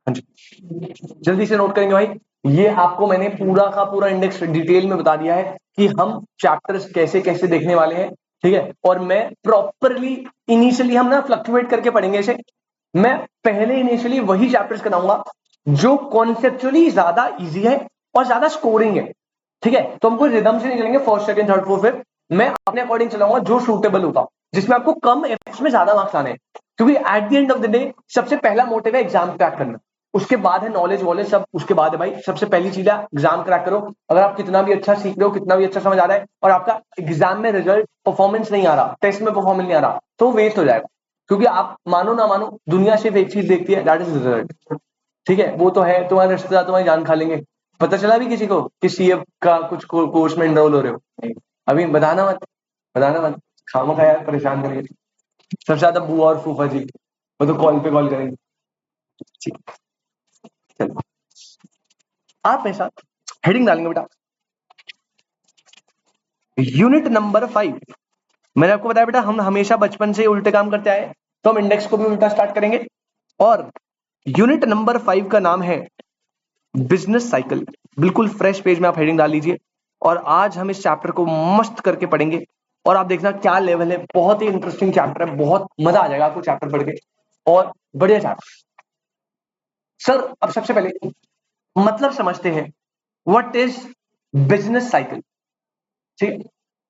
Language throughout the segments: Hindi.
हाँ जी, जल्दी से नोट करेंगे भाई। ये आपको मैंने पूरा का पूरा इंडेक्स डिटेल में बता दिया है कि हम चैप्टर्स कैसे कैसे देखने वाले हैं, ठीक है। और मैं प्रॉपरली इनिशियली हम ना फ्लक्चुएट करके पढ़ेंगे इसे। मैं पहले इनिशियली वही चैप्टर्स कराऊंगा जो कॉन्सेप्चुअली ज्यादा इजी है और ज्यादा स्कोरिंग है, ठीक है। तो हमको रिदम से निकलेंगे first second third fourth fifth. मैं अपने अकॉर्डिंग चलाऊंगा जो सूटेबल होगा, जिसमें आपको कम एफर्ट्स में ज्यादा मार्क्स आने हैं। क्योंकि at the end of the day सबसे पहला मोटिव है एग्जाम क्रैक करना, उसके बाद है नॉलेज वॉलेज सब उसके बाद है भाई। सबसे पहली चीज है एग्जाम क्रैक करो। अगर आप कितना भी अच्छा सीख रहे हो, कितना भी अच्छा समझ आ रहा है, और आपका एग्जाम में रिजल्ट परफॉर्मेंस नहीं आ रहा, टेस्ट में परफॉर्मेंस नहीं आ रहा, तो वेस्ट हो जाएगा। क्योंकि आप मानो ना मानो, दुनिया सिर्फ एक चीज देखती है, दैट इज रिजल्ट, ठीक है। वो तो है, तुम्हारे रिश्तेदार तुम्हारी जान खा लेंगे। पता चला भी किसी को कि सीए का कुछ कोर्स में एनरोल हो रहे हो? नहीं। अभी बताना मत, बताना मत, खामखा यार परेशान करेंगे। सबसे ज्यादा बुआ और फूफा जी, वो तो कॉल पे कॉल करेंगे। ठीक, चलो आप मेरे साथ हेडिंग डालेंगे बेटा, यूनिट नंबर 5। मैंने आपको बताया बेटा हम हमेशा बचपन से उल्टे काम करते आए, तो हम इंडेक्स को भी उल्टा स्टार्ट करेंगे। और यूनिट नंबर 5 का नाम है बिजनेस साइकिल। बिल्कुल फ्रेश पेज में आप हेडिंग डाल लीजिए। और आज हम इस चैप्टर को मस्त करके पढ़ेंगे, और आप देखना क्या लेवल है। बहुत ही इंटरेस्टिंग चैप्टर है, बहुत मजा आ जाएगा आपको चैप्टर पढ़ के, और बढ़िया चैप्टर। सर अब सबसे पहले मतलब समझते हैं, व्हाट इज बिजनेस साइकिल, ठीक है।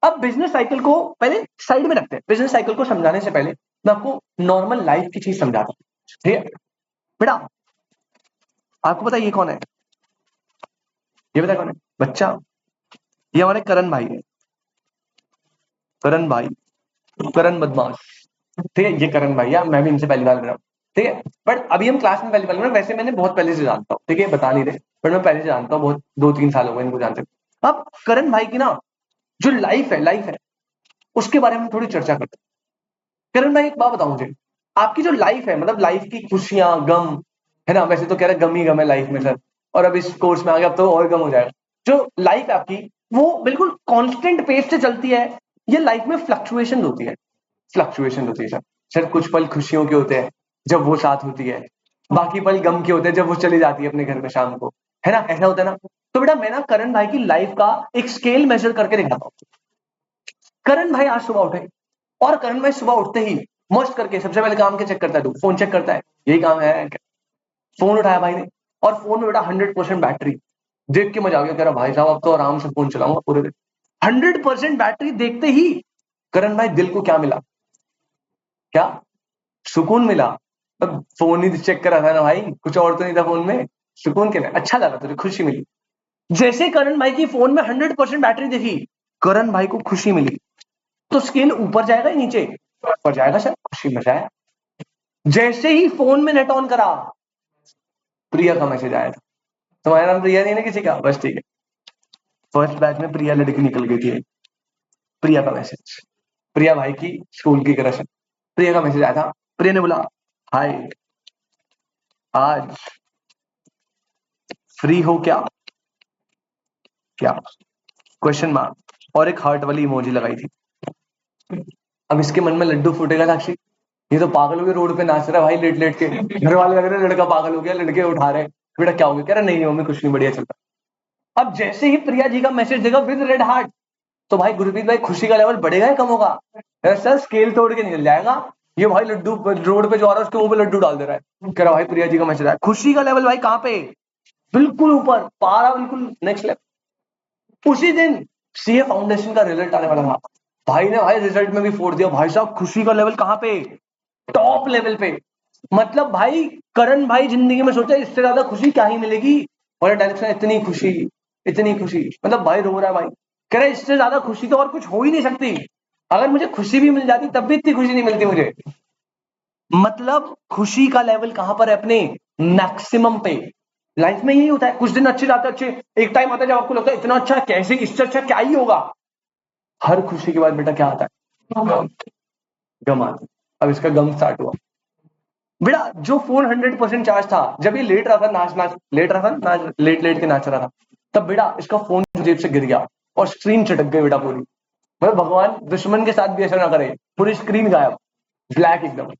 अब बिजनेस साइकिल को पहले साइड में रखते हैं। बिजनेस साइकिल को समझाने से पहले मैं आपको नॉर्मल लाइफ की चीज समझाता हूं, ठीक है बेटा। आपको पता है ये कौन है? ये पता कौन है बच्चा? ये हमारे करण भाई है, करण भाई, करण बदमाश, ठीक है। ये करण भाई है, मैं भी इनसे पहली बार मिल रहा हूँ, ठीक है। बट अभी हम क्लास में पहली बार मिल रहे हैं, वैसे मैंने बहुत पहले से जानता हूँ, ठीक है, बता नहीं रहे, बट मैं पहले से जानता हूँ, बहुत 2-3 साल हो गए इनको जानते हुए। अब करण भाई की ना जो लाइफ है उसके बारे में थोड़ी चर्चा करते हैं। करण भाई एक बात बताओ मुझे, आपकी जो लाइफ है, मतलब लाइफ की खुशियां गम, है ना, वैसे तो कह रहे गम ही गम है लाइफ में सर, और अब इस कोर्स में आ गया अब तो और गम हो जाएगा। जो लाइफ है आपकी, वो बिल्कुल कांस्टेंट पेस से चलती है, ये लाइफ में फ्लक्चुएशन होती है, फ्लक्चुएशन होती है सर। सर कुछ पल खुशियों के होते हैं जब वो साथ होती है, बाकी पल गम के होते हैं जब वो चली जाती है अपने घर में शाम को, है ना, ऐसा होता है ना। तो बेटा मैं ना करण भाई की लाइफ का एक स्केल मेजर करके दिखाता हूँ। करण भाई आज सुबह उठे, और करण भाई सुबह उठते ही मस्त करके सबसे पहले काम के चेक करता है, तू फोन चेक करता है, यही काम है क्या? फोन उठाया भाई ने, और फोन में बेटा 100% बैटरी। देख के मजा आ गया, कह रहा भाई साहब अब तो आराम से फोन चलाऊंगा पूरे दिन। 100% बैटरी देखते ही करण भाई दिल को क्या मिला? क्या सुकून मिला? अब फोन ही चेक करा था ना भाई, कुछ और तो नहीं था फोन में। सुकून के लिए अच्छा लगा, तुझे खुशी मिली। जैसे करण भाई की फोन में 100% बैटरी देखी, करण भाई को खुशी मिली, तो स्केल ऊपर जाएगा या नीचे? ऊपर जाएगा सर, खुशी में जाए। जैसे ही फोन में नेट ऑन करा, प्रिया का मैसेज आया था। तुम्हारा नाम प्रिया नहीं है ना किसी का? बस ठीक है, फर्स्ट बैच में प्रिया लड़की निकल गई थी। प्रिया का मैसेज, प्रिया भाई की स्कूल की क्रश है। प्रिया का मैसेज आया था, प्रिया ने बोला हाय, आज फ्री हो क्या? क्या क्वेश्चन मार्क, और एक हार्ट वाली इमोजी लगाई थी। अब इसके मन में लड्डू फूटेगा साक्षी, ये तो पागल हो गया, रोड पे नाच रहा है भाई लेट लेट के। घर वाले लग रहे लड़का पागल हो गया, लड़के उठा रहे, बेटा क्या हो गया? कह रहा नहीं मम्मी कुछ नहीं, बढ़िया चल रहा। अब जैसे ही प्रिया जी का मैसेज देखा विद रेड हार्ट, तो भाई गुरप्रीत भाई खुशी का लेवल बढ़ेगा या कम होगा? सर स्केल तोड़ के निकल जाएगा। ये भाई लड्डू रोड पे जो आ रहा है उसके मुंह पे लड्डू डाल दे रहा है, कह रहा भाई प्रिया जी का मैसेज आया। खुशी का लेवल भाई कहाँ पे? बिल्कुल ऊपर, पारा बिल्कुल नेक्स्ट लेवल। उसी दिन सीए फाउंडेशन का रिजल्ट आने वाला था, भाई ने भाई रिजल्ट में भी फोड़ दिया भाई साहब। खुशी का लेवल कहाँ पे? टॉप लेवल पे। मतलब भाई करण भाई जिंदगी में सोचा इससे ज्यादा खुशी क्या ही मिलेगी, और डायरेक्ट से इतनी खुशी, इतनी खुशी, मतलब भाई रो रहा है भाई, कह रहा इससे ज्यादा खुशी तो और कुछ हो ही नहीं सकती। अगर मुझे खुशी भी मिल जाती तब भी इतनी खुशी नहीं मिलती मुझे। मतलब खुशी का लेवल कहां पर है? अपने मैक्सिमम पे। लाइफ में यही होता है, कुछ दिन अच्छे जाते अच्छे, एक टाइम आता है जब आपको लगता है इतना अच्छा कैसे, इससे अच्छा क्या ही होगा। हर खुशी के बाद बेटा क्या आता है? गम आता है। अब इसका गम स्टार्ट हुआ बेटा। जो फोन 100% चार्ज था, जब ये लेट रहा था, नाच नाच लेट रहा था, नाच लेट लेट के नाच रहा था, तब बेटा इसका फोन जेब से गिर गया और स्क्रीन चटक गई बेटा पूरी। मतलब भगवान दुश्मन के साथ भी ऐसा ना करे, पूरी स्क्रीन गायब, ब्लैक एकदम।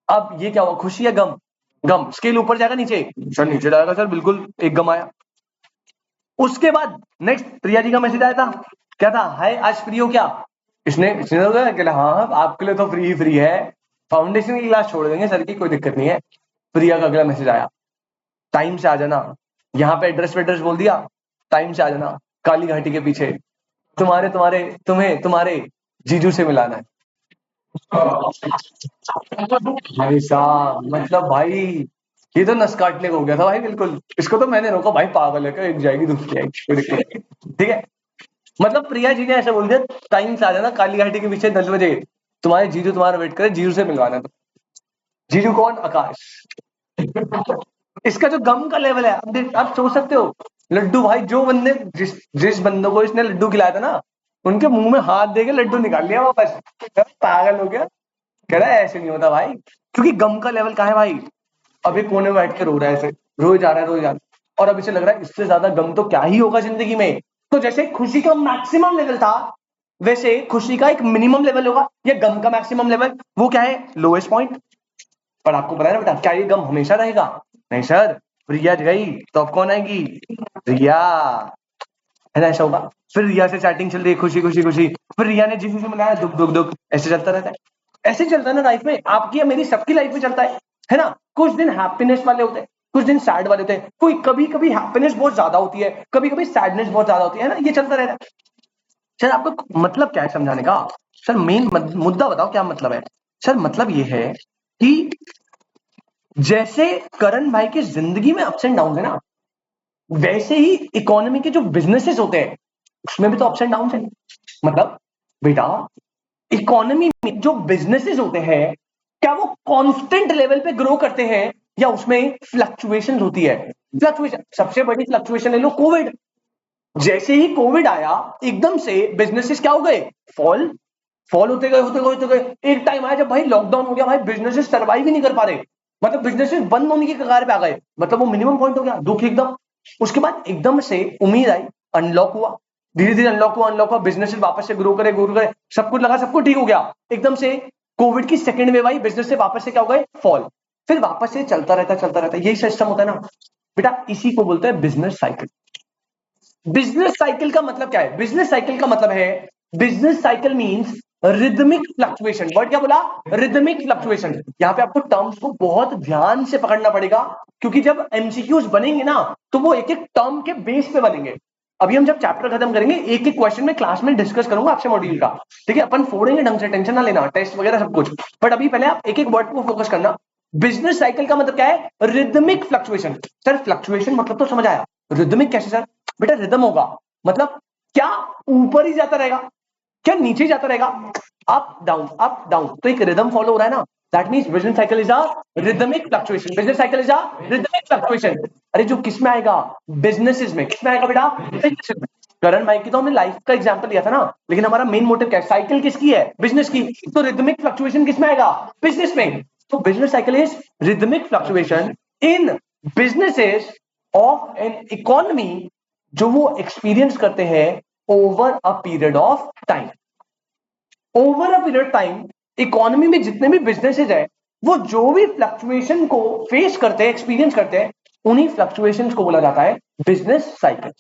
अब ये क्या हुआ, खुशी या गम? गम। स्केल ऊपर जाएगा नीचे, सर नीचे जाएगा सर, बिल्कुल एक गम आया। उसके बाद नेक्स्ट प्रिया जी का मैसेज आया था, क्या था, हाय आज फ्री हो क्या? इसने इसने तो कहला हाँ आपके लिए तो फ्री फ्री है, फाउंडेशन की क्लास छोड़ देंगे सर की, कोई दिक्कत नहीं है। प्रिया का अगला मैसेज आया, टाइम से आ जाना, यहाँ पे एड्रेस वेड्रेस बोल दिया, टाइम से आ जाना काली घाटी के पीछे, तुम्हारे तुम्हारे तुम्हें तुम्हारे जीजू से मिलाना है। भाई साहब मतलब भाई ये तो नस काटने को हो गया था भाई, बिल्कुल। इसको तो मैंने रोका, भाई पागल है क्या, एक जाएगी दूसरी आएगी, कोई दिक्कत नहीं। ठीक है, मतलब प्रिया जी ने ऐसे बोल दिया टाइम से आ जाना काली घाटी के पीछे 10 बजे, तुम्हारे जीजू तुम्हारा वेट करे, जीजू से मिलवाना है। तो जीजू कौन? आकाश। इसका जो गम का लेवल है, आप सोच सकते हो, लड्डू भाई जो बंदे जिस जिस बंदों को इसने लड्डू खिलाया था ना, उनके मुंह में हाथ दे के लड्डू निकाल लिया वापस। पागल हो गया, कह रहा है ऐसे नहीं होता भाई, क्योंकि गम का लेवल कहाँ है भाई। अभी कोने में बैठ के रो रहा है ऐसे, रोज जा रहा है रोज जा रहा है, और अभी से लग रहा है इससे ज्यादा गम तो क्या ही होगा जिंदगी में। तो जैसे खुशी का मैक्सिमम लेवल था, वैसे खुशी का एक मिनिमम लेवल होगा, या गम का मैक्सिमम लेवल वो क्या है, लोएस्ट पॉइंट। पर आपको पता है ना बेटा, क्या ये गम हमेशा रहेगा? नहीं सर, प्रिया गई तो अब कौन आएगी? रिया, है ना, ऐसा होगा। फिर रिया से चैटिंग चल रही है, खुशी खुशी खुशी, फिर रिया ने जीजू से मिलाया, दुख दुख दुख, ऐसे चलता रहता है। ऐसे चलता है ना लाइफ में, आपकी या मेरी सबकी लाइफ में चलता है ना। कुछ दिन हैप्पीनेस वाले होते हैं, कुछ दिन सैड वाले होते हैं, कोई कभी कभी हैप्पीनेस बहुत ज्यादा होती है, कभी कभी सैडनेस बहुत ज्यादा होती है ना, ये चलता रहता है। सर आपको मतलब क्या है समझाने का? सर मेन मुद्दा बताओ क्या मतलब है? सर मतलब ये है कि जैसे करण भाई की जिंदगी में अप्स एंड डाउन है ना, वैसे ही इकोनॉमी के जो बिजनेसेस होते हैं उसमें भी तो अप्स एंड डाउन है। मतलब बेटा, इकोनॉमी में जो बिजनेसेस होते हैं, क्या वो कांस्टेंट लेवल पे ग्रो करते हैं, या उसमें फ्लक्चुएशन होती है? फ्लक्चुएशन, सबसे बड़ी फ्लक्चुएशन ले लो कोविड। जैसे ही कोविड आया, एकदम से बिजनेसेस क्या हो गए, फॉल। फॉल होते गए होते गए होते गए, एक टाइम आया जब भाई लॉकडाउन हो गया, भाई बिजनेसेस सर्वाइव ही नहीं कर पा रहे, मतलब बिजनेसेस बंद होने की कगार पे आ गए, मतलब वो मिनिमम पॉइंट हो गया, दुख एकदम। उसके बाद एकदम से उम्मीद आई, अनलॉक हुआ, धीरे धीरे अनलॉक हुआ, बिजनेस वापस से ग्रो करे, सब कुछ लगा, सब कुछ ठीक हो गया। एकदम से कोविड की सेकंड वेव आई, बिजनेस से वापस से क्या हो गए, फॉल। फिर वापस से चलता रहता है, यही सिस्टम होता है ना बेटा, इसी को बोलते हैं बिजनेस साइकिल। बिजनेस साइकिल का मतलब क्या है? बिजनेस साइकिल का मतलब है, business cycle means rhythmic fluctuation. Word क्या बोला? Rhythmic fluctuation. यहां पे आपको टर्म्स को बहुत ध्यान से पकड़ना पड़ेगा, क्योंकि जब एमसीक्यूज बनेंगे ना, तो वो एक एक टर्म के बेस पे बनेंगे। अभी हम जब चैप्टर खत्म करेंगे, एक एक क्वेश्चन में क्लास में डिस्कस करूंगा आपसे मॉड्यूल का, ठीक है, अपन फोड़ेंगे ढंग से, टेंशन ना लेना, टेस्ट वगैरह सब कुछ। बट अभी पहले आप एक एक वर्ड को फोकस करना। बिजनेस साइकिल का मतलब क्या है? Rhythmic fluctuation. सर फ्लक्चुएशन मतलब तो समझ आया, रिदमिक कैसे सर? बेटा रिदम होगा मतलब क्या, ऊपर ही जाता रहेगा, क्या नीचे जाता रहेगा, अप डाउन, तो एक रिदम फॉलो हो रहा है ना, that means business cycle is a rhythmic fluctuation. Business cycle is a rhythmic fluctuation. अरे जो किस में आएगा? बिजनेसेस में। किस में आएगा बेटा? बिजनेसेस में। करण भाई की तो हमने लाइफ का एग्जांपल लिया था ना, लेकिन हमारा मेन मोटिव क्या है? साइकिल किसकी है? बिजनेस की। तो रिदमिक फ्लक्चुएशन किस में आएगा? बिजनेस में। तो business cycle is rhythmic fluctuation in businesses of an economy, जो वो एक्सपीरियंस करते हैं over a period of time. Over a period time economy में जितने भी बिजनेसेस है, वो जो भी फ्लक्चुएशन को फेस करते हैं, एक्सपीरियंस करते हैं, उन्हीं फ्लक्चुएशंस को बोला जाता है बिजनेस साइकिल।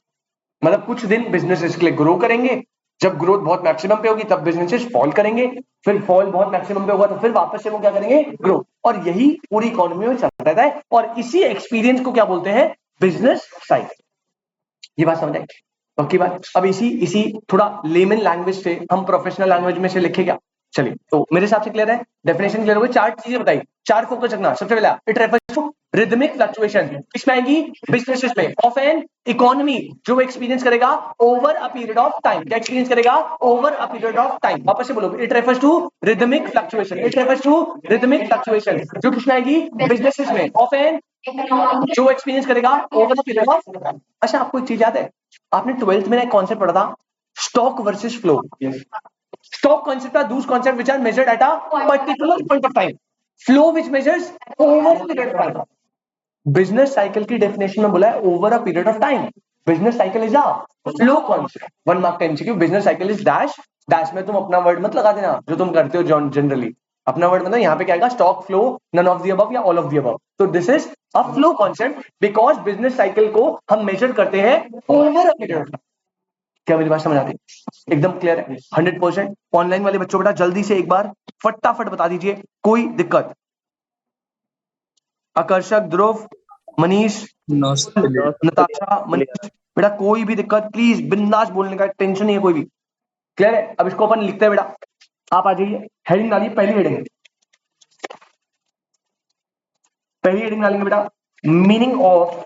मतलब कुछ दिन बिजनेसेस के लिए ग्रो करेंगे, जब ग्रोथ बहुत मैक्सिमम पे होगी तब बिजनेसेस फॉल करेंगे, फिर फॉल बहुत मैक्सिमम पे होगा तो फिर वापस से वो क्या करेंगे, ग्रो। और यही पूरी इकोनॉमी में चलता रहता है, और इसी एक्सपीरियंस को क्या बोलते हैं? Business cycle. ये बात समझ आई? पक्की बात। अब इसी इसी थोड़ा लेमन लैंग्वेज से हम प्रोफेशनल लैंग्वेज में से लिखे क्या? चलिए, तो मेरे हिसाब से क्लियर है, डेफिनेशन क्लियर हो गई। चार चीजें बताई, चार फोकस रखना। सबसे पहला, it refers to rhythmic fluctuation, किसमें आएगी? बिजनेसेस में, ऑफ एन इकोनॉमी, जो एक्सपीरियंस करेगा over a period of time. क्या एक्सपीरियंस करेगा? Over a period of time. वापस से बोलो, it refers to rhythmic fluctuation, it refers to rhythmic fluctuation, जो किसमें आएगी? बिजनेसेस में, ऑफ एन, जो एक्सपीरियंस करेगा over the period of time. अच्छा, आपको एक चीज याद है, आपने 12th में एक कॉन्सेप्ट पढ़ा था, stock versus flow. Stock concept are those concepts which are measured at a particular point of time, flow which measures over period of time. Business cycle की डेफिनेशन में बोला है over a period of time. Business cycle is a flow concept. 1 mark का MCQ, business cycle is dash, dash में तुम अपना वर्ड मत लगा देना जो तुम करते हो जनरली, अपना वर्ड मतलब यहाँ पे क्या आएगा, stock flow, none of the above या ऑल ऑफ द अबव। तो this is a flow concept because business cycle को हम मेजर करते हैं ओवर अ पीरियड। क्या मेरी बात समझ आती है? एकदम क्लियर है 100%। ऑनलाइन वाले बच्चों बेटा जल्दी से एक बार फटाफट बता दीजिए, कोई दिक्कत? आकर्षक, ध्रुव, मनीष, नताशा, मनीष, बेटा कोई भी दिक्कत प्लीज बिंदास बोलने का, टेंशन नहीं है कोई भी। क्लियर है? अब इसको अपन लिखते हैं बेटा, आप आ जाइए, हेडिंग डालिए, पहली हेडिंग, पहली हेडिंग डालेंगे बेटा, meaning of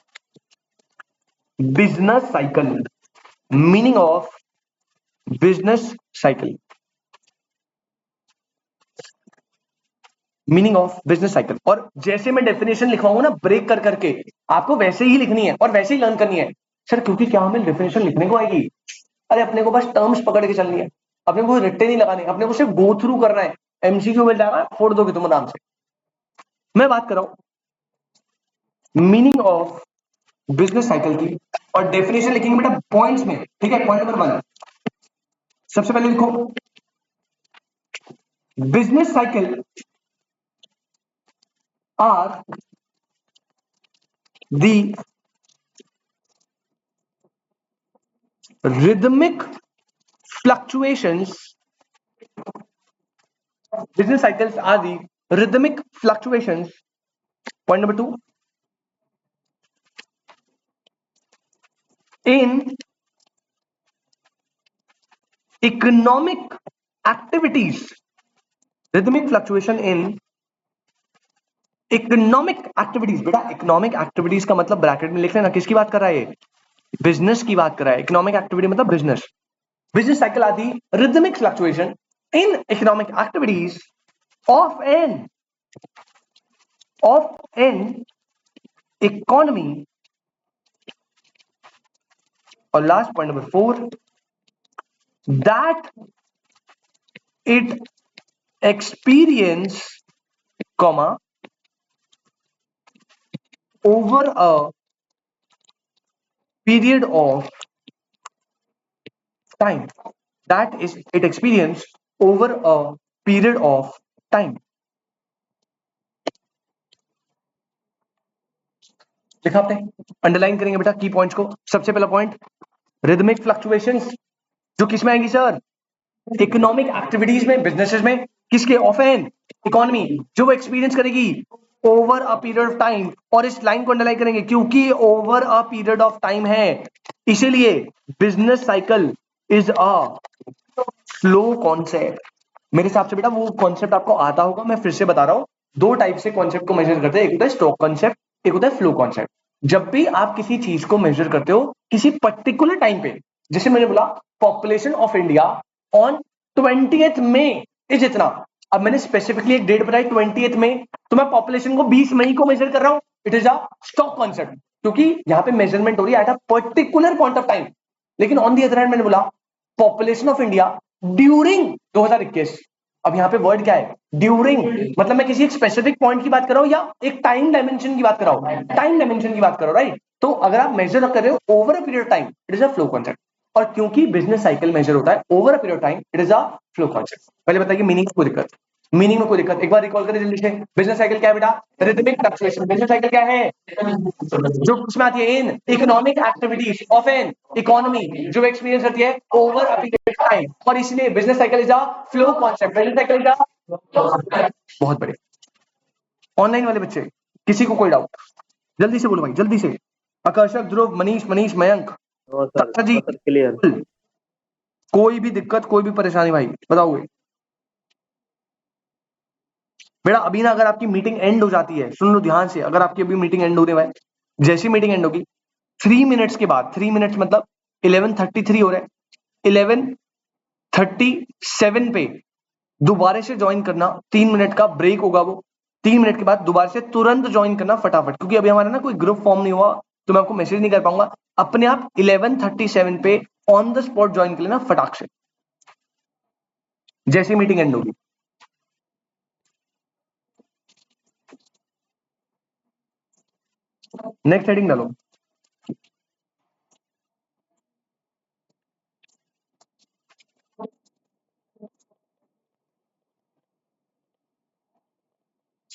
business cycle, meaning of business cycle, meaning of business cycle. और जैसे मैं डेफिनेशन लिखवाऊंगा ना ब्रेक कर करके, आपको वैसे ही लिखनी है और वैसे ही लर्न करनी है। सर क्योंकि क्या हमें डेफिनेशन लिखने को आएगी? अरे अपने को बस टर्म्स पकड़ के चलनी है, अपने को रट्टे नहीं लगाने, अपने को सिर्फ गो थ्रू करना है। एमसीक्यू मिल जाएगा, फोड़ दोगे तुम आराम से। मैं बात कर रहा हूं मीनिंग ऑफ बिजनेस साइकिल की, और डेफिनेशन लिखेंगे बेटा पॉइंट्स में, ठीक है? पॉइंट नंबर 1 सबसे पहले लिखो, business cycle are the rhythmic fluctuations, business cycles are the rhythmic fluctuations, point number 2, in economic activities, rhythmic fluctuation in economic activities. बेटा इकोनॉमिक एक्टिविटीज का मतलब ब्रैकेट में लिख लेना, किसकी बात कर रहा है ये? बिजनेस की बात कर रहा है। इकोनॉमिक एक्टिविटी मतलब बिजनेस। बिजनेस साइकिल आदि rhythmic fluctuation in economic activities of an economy. और last point number 4, that it experience comma over a period of time, that is it experience over a period of time। लिखा आपने? अंडरलाइन करेंगे बेटा की पॉइंट्स को। सबसे पहला पॉइंट, रिदमिक फ्लक्चुएशंस जो किस में आएंगी सर? इकोनॉमिक एक्टिविटीज में, बिजनेसेस में, किसके? ऑफ एन इकोनॉमी, जो वो एक्सपीरियंस करेगी over a period of time. और इस लाइन को अंडरलाइन करेंगे क्योंकि over a period of time है, इसीलिए business cycle is a flow concept. मेरे हिसाब से बेटा वो कॉन्सेप्ट आपको आता होगा, मैं फिर से बता रहा हूं। दो टाइप से कॉन्सेप्ट को मेजर करते हैं, एक होता है स्टॉक कॉन्सेप्ट, एक होता है फ्लो कॉन्सेप्ट। जब भी आप किसी चीज को मेजर करते हो किसी पर्टिकुलर टाइम पे, जैसे मैंने बोला population of India on 20th May is इतना, अब मैंने स्पेसिफिकली एक डेट बताई 20th मई, तो मैं पॉपुलेशन को 20 मई को मेजर कर रहा हूं, it is a stock concept, क्योंकि यहां पे मेजरमेंट हो रही है eight a particular point of time. लेकिन ऑन दी अदर हैंड मैंने बोला पॉपुलेशन ऑफ इंडिया ड्यूरिंग 2021, अब यहाँ पे वर्ड क्या है? ड्यूरिंग, मतलब मैं किसी एक स्पेसिफिक पॉइंट की बात कर रहा हूं या एक टाइम डायमेंशन की बात कर रहा हूं, टाइम डायमेंशन की बात कर रहा हूं, राइट? तो अगर आप मेजर कर रहे हो over a period time, it is a flow concept. और क्योंकि बिजनेस साइकिल मेजर होता है over a period time, it is a flow concept. पहले बताइए मीनिंग को दिक्कत, मीनिंग में कोई दिक्कत? एक बार रिकॉल करें जल्दी से, बिजनेस साइकिल क्या है बेटा? Rhythmic fluctuation. बिजनेस साइकिल क्या है? जो उसमें आती है इन economic activities of an economy, जो एक्सपीरियंस करती है over a period of time, और इसलिए business cycle is a flow concept. Business cycle is अ, बहुत बढ़िया। ऑनलाइन वाले बच्चे किसी को कोई डाउट? जल्दी से बोलो भाई, जल्दी से। आकर्षक, ध्रुव, मनीष, मयंक, ताशा जी, क्लियर। कोई भी दिक्कत, कोई भी परेशानी भाई बताओगे? बेटा अभी ना अगर आपकी मीटिंग एंड हो जाती है, सुन लो ध्यान से, अगर आपकी अभी मीटिंग एंड होने वाली, जैसी मीटिंग एंड होगी 3 मिनट्स के बाद, 3 मिनट्स मतलब 11:33 हो रहा है, 11:37 पे दोबारा से ज्वाइन करना, 3 मिनट का ब्रेक होगा वो, 3 मिनट के बाद दोबारा से तुरंत ज्वाइन करना फटाफट, क्योंकि अभी हमारा ना कोई ग्रुप फॉर्म नहीं हुआ तो मैं आपको मैसेज नहीं कर पाऊंगा। अपने आप 11:37 पे ऑन द स्पॉट ज्वाइन कर लेना फटाक से, जैसी मीटिंग एंड होगी। नेक्स्ट हेडिंग डालो।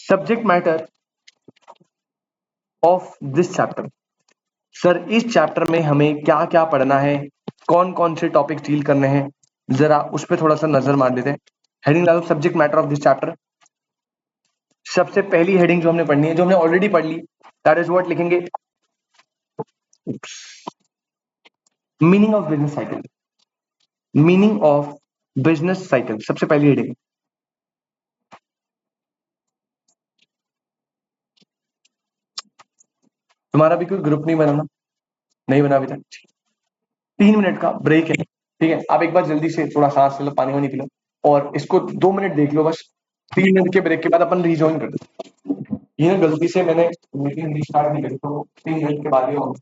Subject matter of this chapter. Sir इस चैप्टर में हमें क्या क्या पढ़ना है, कौन कौन से टॉपिक डील करने हैं, जरा उस पर थोड़ा सा नजर मार लेते हैं। हेडिंग डालो subject matter of this chapter. सबसे पहली हेडिंग जो हमने पढ़नी है, जो हमने ऑलरेडी पढ़ ली, दैट इज व्हाट लिखेंगे, meaning of business cycle. Meaning of business cycle सबसे पहली हेडिंग। तुम्हारा भी कोई ग्रुप नहीं बनाना, नहीं बना अभी तक? 3 मिनट का ब्रेक है, ठीक है? आप एक बार जल्दी से थोड़ा सांस ले लो, पानी वानी पी लो, और इसको 2 मिनट देख लो बस। 3 मिनट के ब्रेक के बाद अपन रिज्वाइन कर दो। ये ना गलती से मैंने मीटिंग रिस्टार्ट नहीं करी, तो 3 मिनट के बाद ही होगा।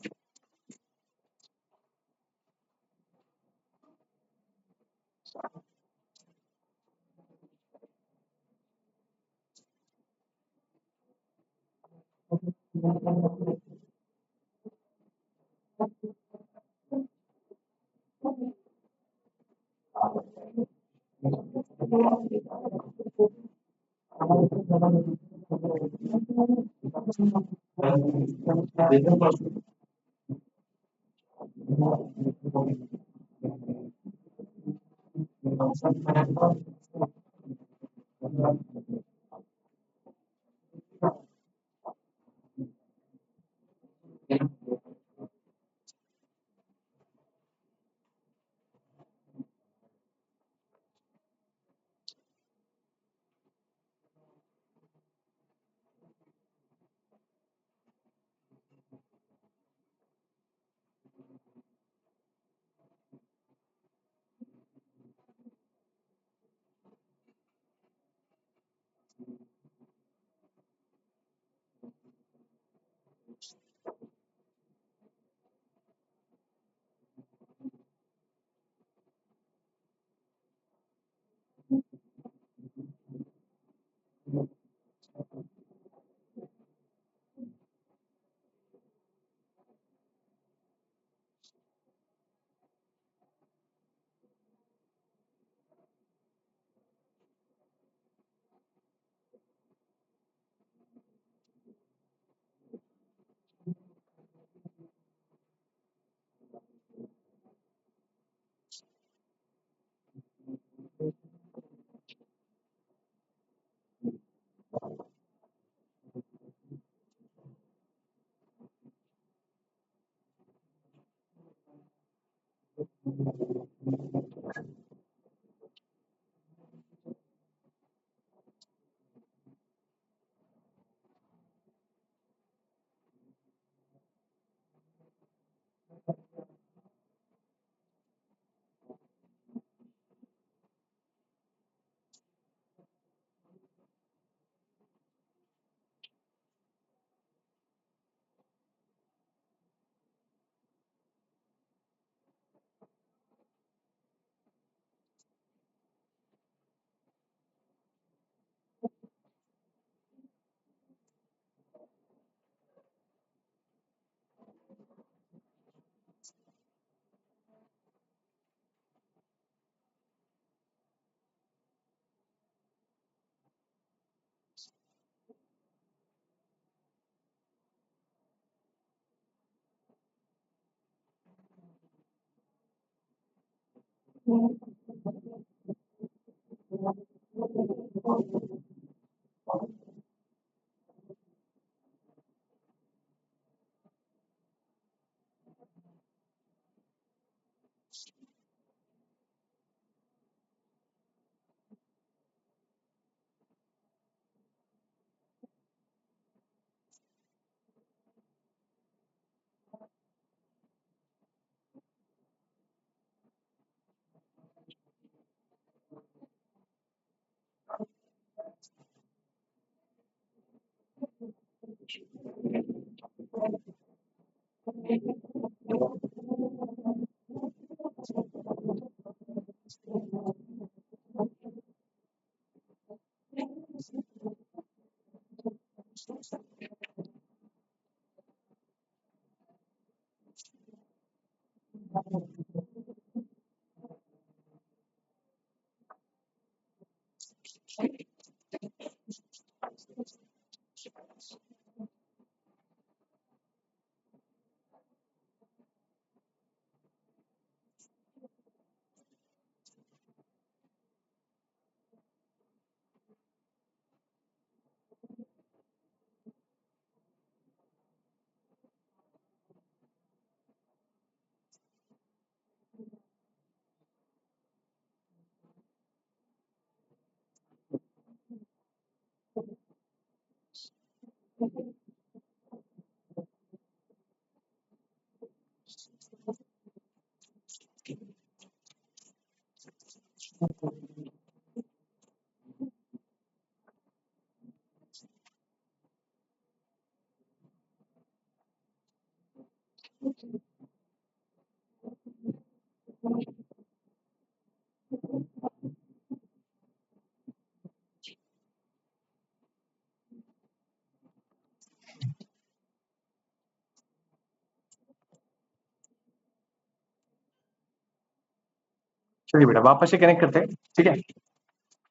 चलिए बेटा वापस से कनेक्ट करते हैं, ठीक है।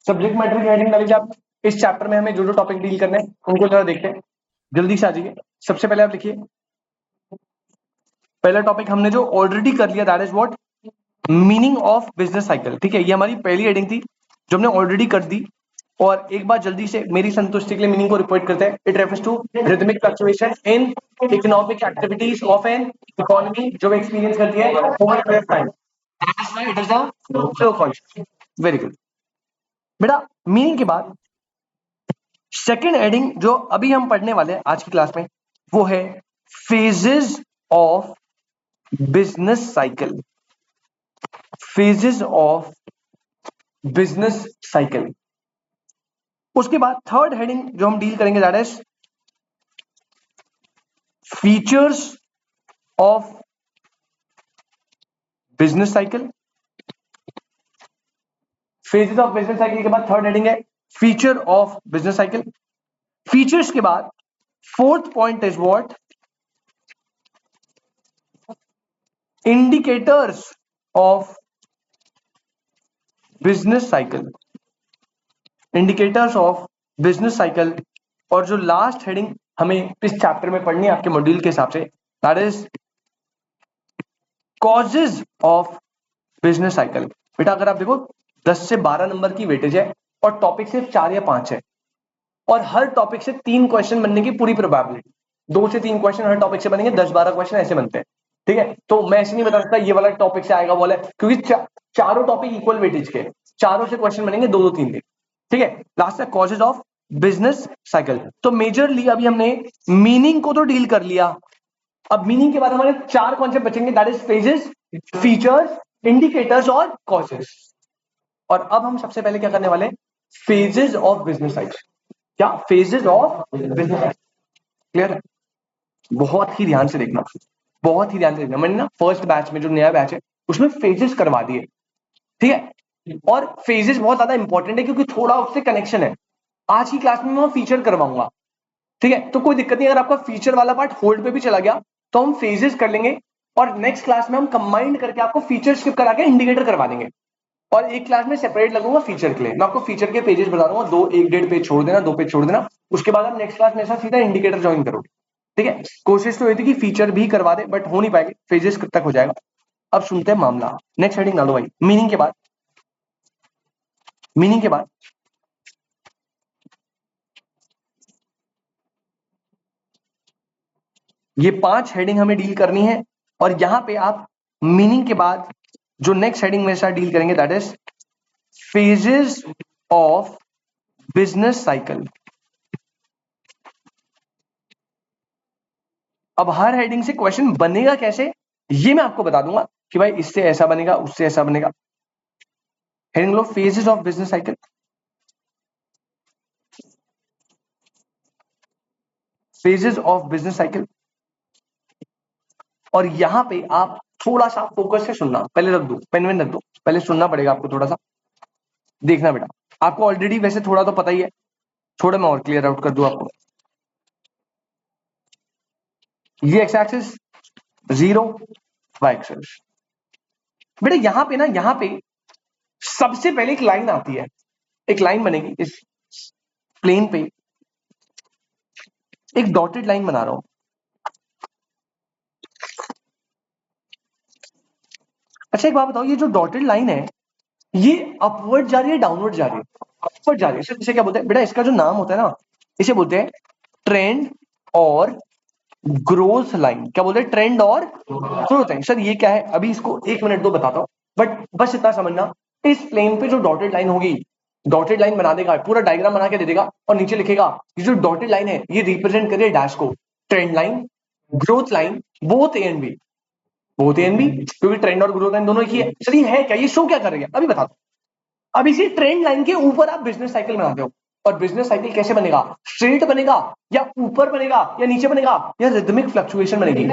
सब्जेक्ट मैटर की हेडिंग डालिए आप। इस चैप्टर में हमें जो जो टॉपिक डील करने हैं उनको जरा देखते हैं, जल्दी से आ जाइए। सबसे पहले आप लिखिए, पहला टॉपिक हमने जो ऑलरेडी कर लिया, that is what, meaning of business cycle. ठीक है, ये हमारी पहली हेडिंग थी जो हमने ऑलरेडी कर दी। और एक बार जल्दी से मेरी संतुष्टि के लिए मीनिंग को रिपोर्ट करते हैं। It refers to rhythmic fluctuation in economic activities of an economy जो एक्सपीरियंस करती है over period of time. It is a flow function. Very good बेटा। मीनिंग के बाद सेकेंड हेडिंग जो अभी हम पढ़ने वाले हैं आज की क्लास में, वो है phases of business cycle. Phases of business cycle. उसके बाद थर्ड हेडिंग जो हम डील करेंगे that is features of business cycle. Phases of business cycle के बाद थर्ड हेडिंग है feature of business cycle. Features के बाद fourth point is what, indicators of business cycle. Indicators of business cycle. और जो लास्ट हेडिंग हमें इस चैप्टर में पढ़नी है आपके मॉड्यूल के हिसाब से, that is causes of business cycle. बेटा अगर आप देखो 10 से 12 नंबर की वेटेज है और टॉपिक सिर्फ 4 या 5 है, और हर टॉपिक से 3 क्वेश्चन बनने की पूरी प्रोबेबिलिटी, 2 से 3 क्वेश्चन हर टॉपिक से बनेंगे, 10-12 क्वेश्चन ऐसे बनते हैं। ठीक है, तो मैं ऐसे नहीं बता सकता ये वाला टॉपिक से आएगा बोले, क्योंकि चारों टॉपिक इक्वल वेटेज के, चारों से क्वेश्चन बनेंगे 2-2 3 दिन। ठीक है, लास्ट है कॉजेज ऑफ बिजनेस साइकिल। तो मेजरली अभी हमने मीनिंग को तो डील कर लिया। अब मीनिंग के बाद हमारे 4 कॉन्सेप्ट बचेंगे, that is phases, features, indicators और कॉजेस। और अब हम सबसे पहले क्या करने वाले हैं, फेजेस ऑफ बिजनेस साइकिल। क्या phases of business cycle, clear है? बहुत ही ध्यान से देखना, बहुत ही ध्यान से देखना। मैंने ना फर्स्ट बैच में जो नया बैच है उसमें फेजेस करवा दिए, ठीक है। और फेजेस बहुत ज्यादा इंपॉर्टेंट है क्योंकि थोड़ा उससे कनेक्शन है। आज की क्लास में मैं फीचर करवाऊंगा, ठीक है, तो कोई दिक्कत नहीं। अगर आपका फीचर वाला पार्ट होल्ड पे भी चला गया तो हम फेजेस कर लेंगे, और नेक्स्ट क्लास में हम कंबाइंड करके आपको फीचर स्किप करा के इंडिकेटर करवा देंगे। और एक क्लास में सेपरेट लगूंगा फीचर के लिए, मैं आपको फीचर के पेजेस बता दूंगा, 1-1.5 पेज छोड़ देना, 2 पेज छोड़ देना। उसके बाद आप नेक्स्ट क्लास में ऐसा सीधा इंडिकेटर ज्वाइन करोगे। ठीक है, कोशिश तो ये थी कि फीचर भी करवा दे, बट हो नहीं पाएगी, फेजेस कब तक हो जाएगा। अब सुनते हैं मामला। नेक्स्ट हेडिंग डालो भाई, मीनिंग के बाद। मीनिंग के बाद ये 5 हेडिंग हमें डील करनी है, और यहां पे आप मीनिंग के बाद जो नेक्स्ट हेडिंग मेरे साथ डील करेंगे that is phases of business cycle. अब हर हेडिंग से क्वेश्चन बनेगा कैसे ये मैं आपको बता दूंगा कि भाई इससे ऐसा बनेगा, उससे ऐसा बनेगा। Heading low, phases of business cycle. Phases of business cycle. और यहां पे आप थोड़ा सा फोकस से सुनना, पहले रख दो पेन वेन रख दो, पहले सुनना पड़ेगा आपको थोड़ा सा। देखना बेटा, आपको ऑलरेडी वैसे थोड़ा तो पता ही है, थोड़ा मैं और क्लियर आउट कर दूं आपको। ये एक्स एक्सिस 0, वाई एक्सिस। बेटा यहां पे ना, यहां पे सबसे पहले एक लाइन आती है, एक लाइन बनेगी इस प्लेन पे, एक डॉटेड लाइन बना रहा हूं। अच्छा एक बात बताओ, ये जो डॉटेड लाइन है ये अपवर्ड जा रही है, डाउनवर्ड जा रही है? अपवर्ड जा रही है। इसे क्या बोलते हैं बेटा, इसका जो नाम होता है ना, इसे बोलते हैं ट्रेंड और ग्रोथ लाइन। क्या बोलते हैं, ट्रेंड और ग्रोथ लाइन। सर ये क्या है, अभी इसको 1 मिनट दो बताता हूं, बट बस इतना समझना, इस प्लेन पे जो डॉटेड लाइन होगी डॉटेड लाइन बना देगा, पूरा डायग्राम बना के दे देगा और नीचे लिखेगा ये जो डॉटेड लाइन है ये रिप्रेजेंट करे डैश को, trend line, growth line, both A and B, both A and B, क्योंकि ट्रेंड और ग्रोथ लाइन दोनों एक ही है। चलिए है क्या, ये शो क्या कर रही है अभी बता दो। अब इसी ट्रेंड लाइन के ऊपर आप बिजनेस साइकिल बनाते हो, और बिजनेस साइकिल कैसे बनेगा, स्ट्रेट बनेगा या ऊपर बनेगा या नीचे बनेगा या रिदमिक फ्लक्चुएशन बनेगी,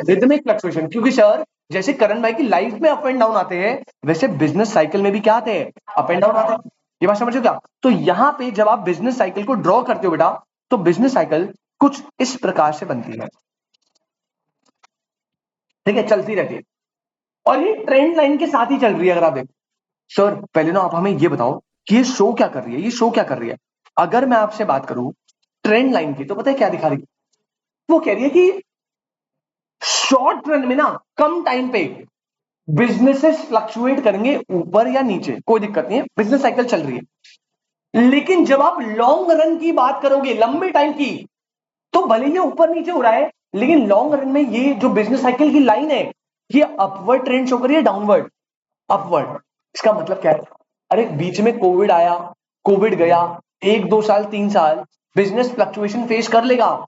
रिदमिक फ्लक्चुएशन, क्योंकि सर जैसे करण भाई की लाइफ में अप एंड डाउन आते हैं वैसे बिजनेस साइकिल में भी क्या आते हैं, अप एंड डाउन आते हैं। ये बात समझो क्या। तो यहां पे जब आप बिजनेस साइकिल को ड्रॉ करते हो बेटा, तो बिजनेस साइकिल कुछ इस प्रकार से बनती है, ठीक है, चलती रहती है, और ये ट्रेंड लाइन के साथ ही चल रही है। अगर आप देखो सर, पहले ना आप हमें ये बताओ कि ये शो क्या कर रही है, ये शो क्या कर रही है। अगर मैं आपसे बात करूं ट्रेंड लाइन की, तो पता है क्या दिखा रही है, वो कह रही है कि शॉर्ट रन में ना कम टाइम पे बिजनेसेस फ्लक्चुएट करेंगे ऊपर या नीचे, कोई दिक्कत नहीं है, बिजनेस साइकिल चल रही है। लेकिन जब आप लॉन्ग रन की बात करोगे, लंबे टाइम की, तो भले ये ऊपर नीचे हो रहा है, लेकिन लॉन्ग रन में ये जो बिजनेस साइकिल की लाइन है ये अपवर्ड ट्रेंड शो कर रही है, डाउनवर्ड, अपवर्ड। इसका मतलब क्या है, अरे बीच में कोविड आया, कोविड गया, 1 2 साल 3 साल बिजनेस फ्लक्चुएशन फेस कर लेगा,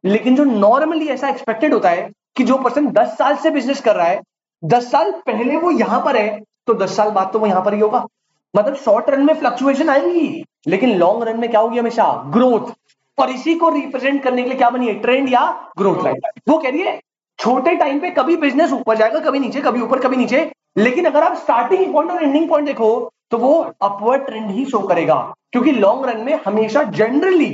लेकिन जो नॉर्मली ऐसा एक्सपेक्टेड होता है कि जो पर्सन 10 साल से बिजनेस कर रहा है, 10 साल पहले वो यहां पर है, तो 10 साल बाद तो वो यहां पर ही होगा। मतलब शॉर्ट रन में फ्लक्चुएशन आएगी, लेकिन लॉन्ग रन में क्या होगी, हमेशा ग्रोथ। और इसी को रिप्रेजेंट करने के लिए क्या बनी है, ट्रेंड या ग्रोथ लाइन। वो कह रही है छोटे टाइम पे कभी बिजनेस ऊपर जाएगा, कभी नीचे, कभी ऊपर कभी नीचे, लेकिन अगर आप स्टार्टिंग पॉइंट और एंडिंग पॉइंट देखो तो वो अपवर्ड ट्रेंड ही शो करेगा, क्योंकि लॉन्ग रन में हमेशा जनरली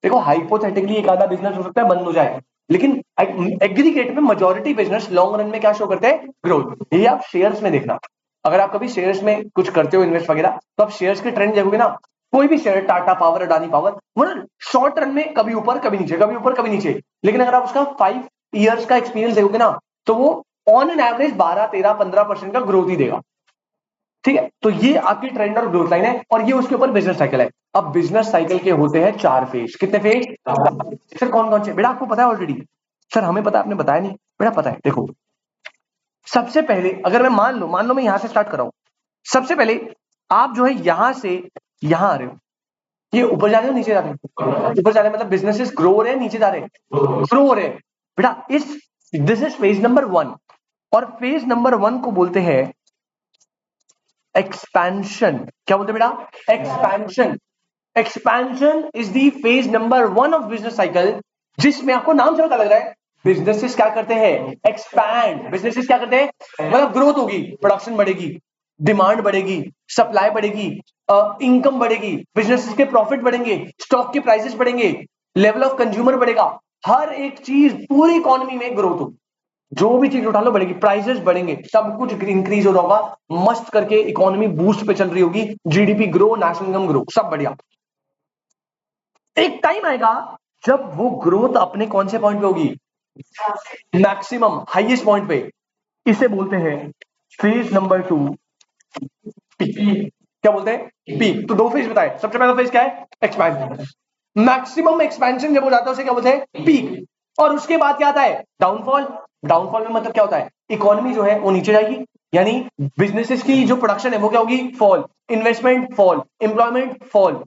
देखो, हाइपोथेटिकली एक आधा बिजनेस हो सकता है बंद हो जाए, लेकिन एग्रीगेट में मेजॉरिटी बिजनेस लॉन्ग रन में क्या शो करते हैं, ग्रोथ। ये आप शेयर्स में देखना, अगर आप कभी शेयर्स में कुछ करते हो इन्वेस्ट वगैरह, तो आप शेयर्स के ट्रेंड देखोगे ना, कोई भी share, Tata power, Adani power, वो ना शॉर्ट रन में कभी ऊपर कभी नीचे, कभी ऊपर कभी नीचे, लेकिन अगर आप उसका 5 years का एक्सपीरियंस देखोगे ना, तो वो ऑन एन एवरेज 12 13 15% का ग्रोथ ही देगा, ठीक है। तो ये आपकी ट्रेंड और ग्रोथ लाइन है, और ये उसके ऊपर बिजनेस साइकिल है। अब बिजनेस साइकिल के होते हैं 4 फेज, कितने फेज सर, कौन कौन से, बेटा आपको पता है ऑलरेडी, सर हमें पता है, आपने बताया नहीं, बेटा पता है। देखो सबसे पहले अगर मैं मान लो मैं यहां से स्टार्ट कर रहा हूं, सबसे पहले आप जो है यहां से यहां आ रहे हो, ये ऊपर जा रहे हो नीचे जा रहे हो, ऊपर जा रहे हैं मतलब बिजनेसेस ग्रो हो रहे हैं, नीचे जा रहे हैं, ग्रो हो रहे हैं बेटा। दिस इज फेज नंबर 1, और फेज नंबर 1 को बोलते हैं एक्सपेंशन। क्या बोलते हैं बेटा, expansion. Expansion is the phase number 1 of business cycle, जिसमें आपको नाम से पता लग रहा है बिजनेसेस क्या करते हैं, एक्सपैंड। बिजनेसेस क्या करते हैं, मतलब ग्रोथ होगी, प्रोडक्शन बढ़ेगी, डिमांड बढ़ेगी, सप्लाई बढ़ेगी, इनकम बढ़ेगी, बिजनेसेस के प्रॉफिट बढ़ेंगे, स्टॉक के प्राइसेस बढ़ेंगे, लेवल ऑफ कंज्यूमर बढ़ेगा, हर एक चीज पूरी इकोनॉमी में ग्रोथ होगी, जो भी चीज उठा लो बढ़ेगी, प्राइसेस बढ़ेंगे, सब कुछ इंक्रीज हो रहा होगा, मस्त करके इकोनॉमी बूस्ट पे चल रही होगी, GDP grow, national income grow, सब बढ़िया। एक टाइम आएगा जब वो ग्रोथ अपने कौन से पॉइंट पे होगी, मैक्सिमम हाईएस्ट पॉइंट पे, इसे बोलते हैं फेज नंबर 2, पीक। क्या बोलते हैं, पीक। तो 2 फेज बताए, सबसे पहला फेज क्या है, एक्सपेंशन। मैक्सिमम एक्सपेंशन जब हो जाता है उसे क्या बोलते हैं, पीक। और उसके बाद क्या आता है, डाउनफॉल। डाउनफॉल में मतलब क्या होता है, इकोनॉमी जो है वो नीचे जाएगी, यानी बिजनेसेस की जो प्रोडक्शन है वो क्या होगी, fall, investment fall, employment fall,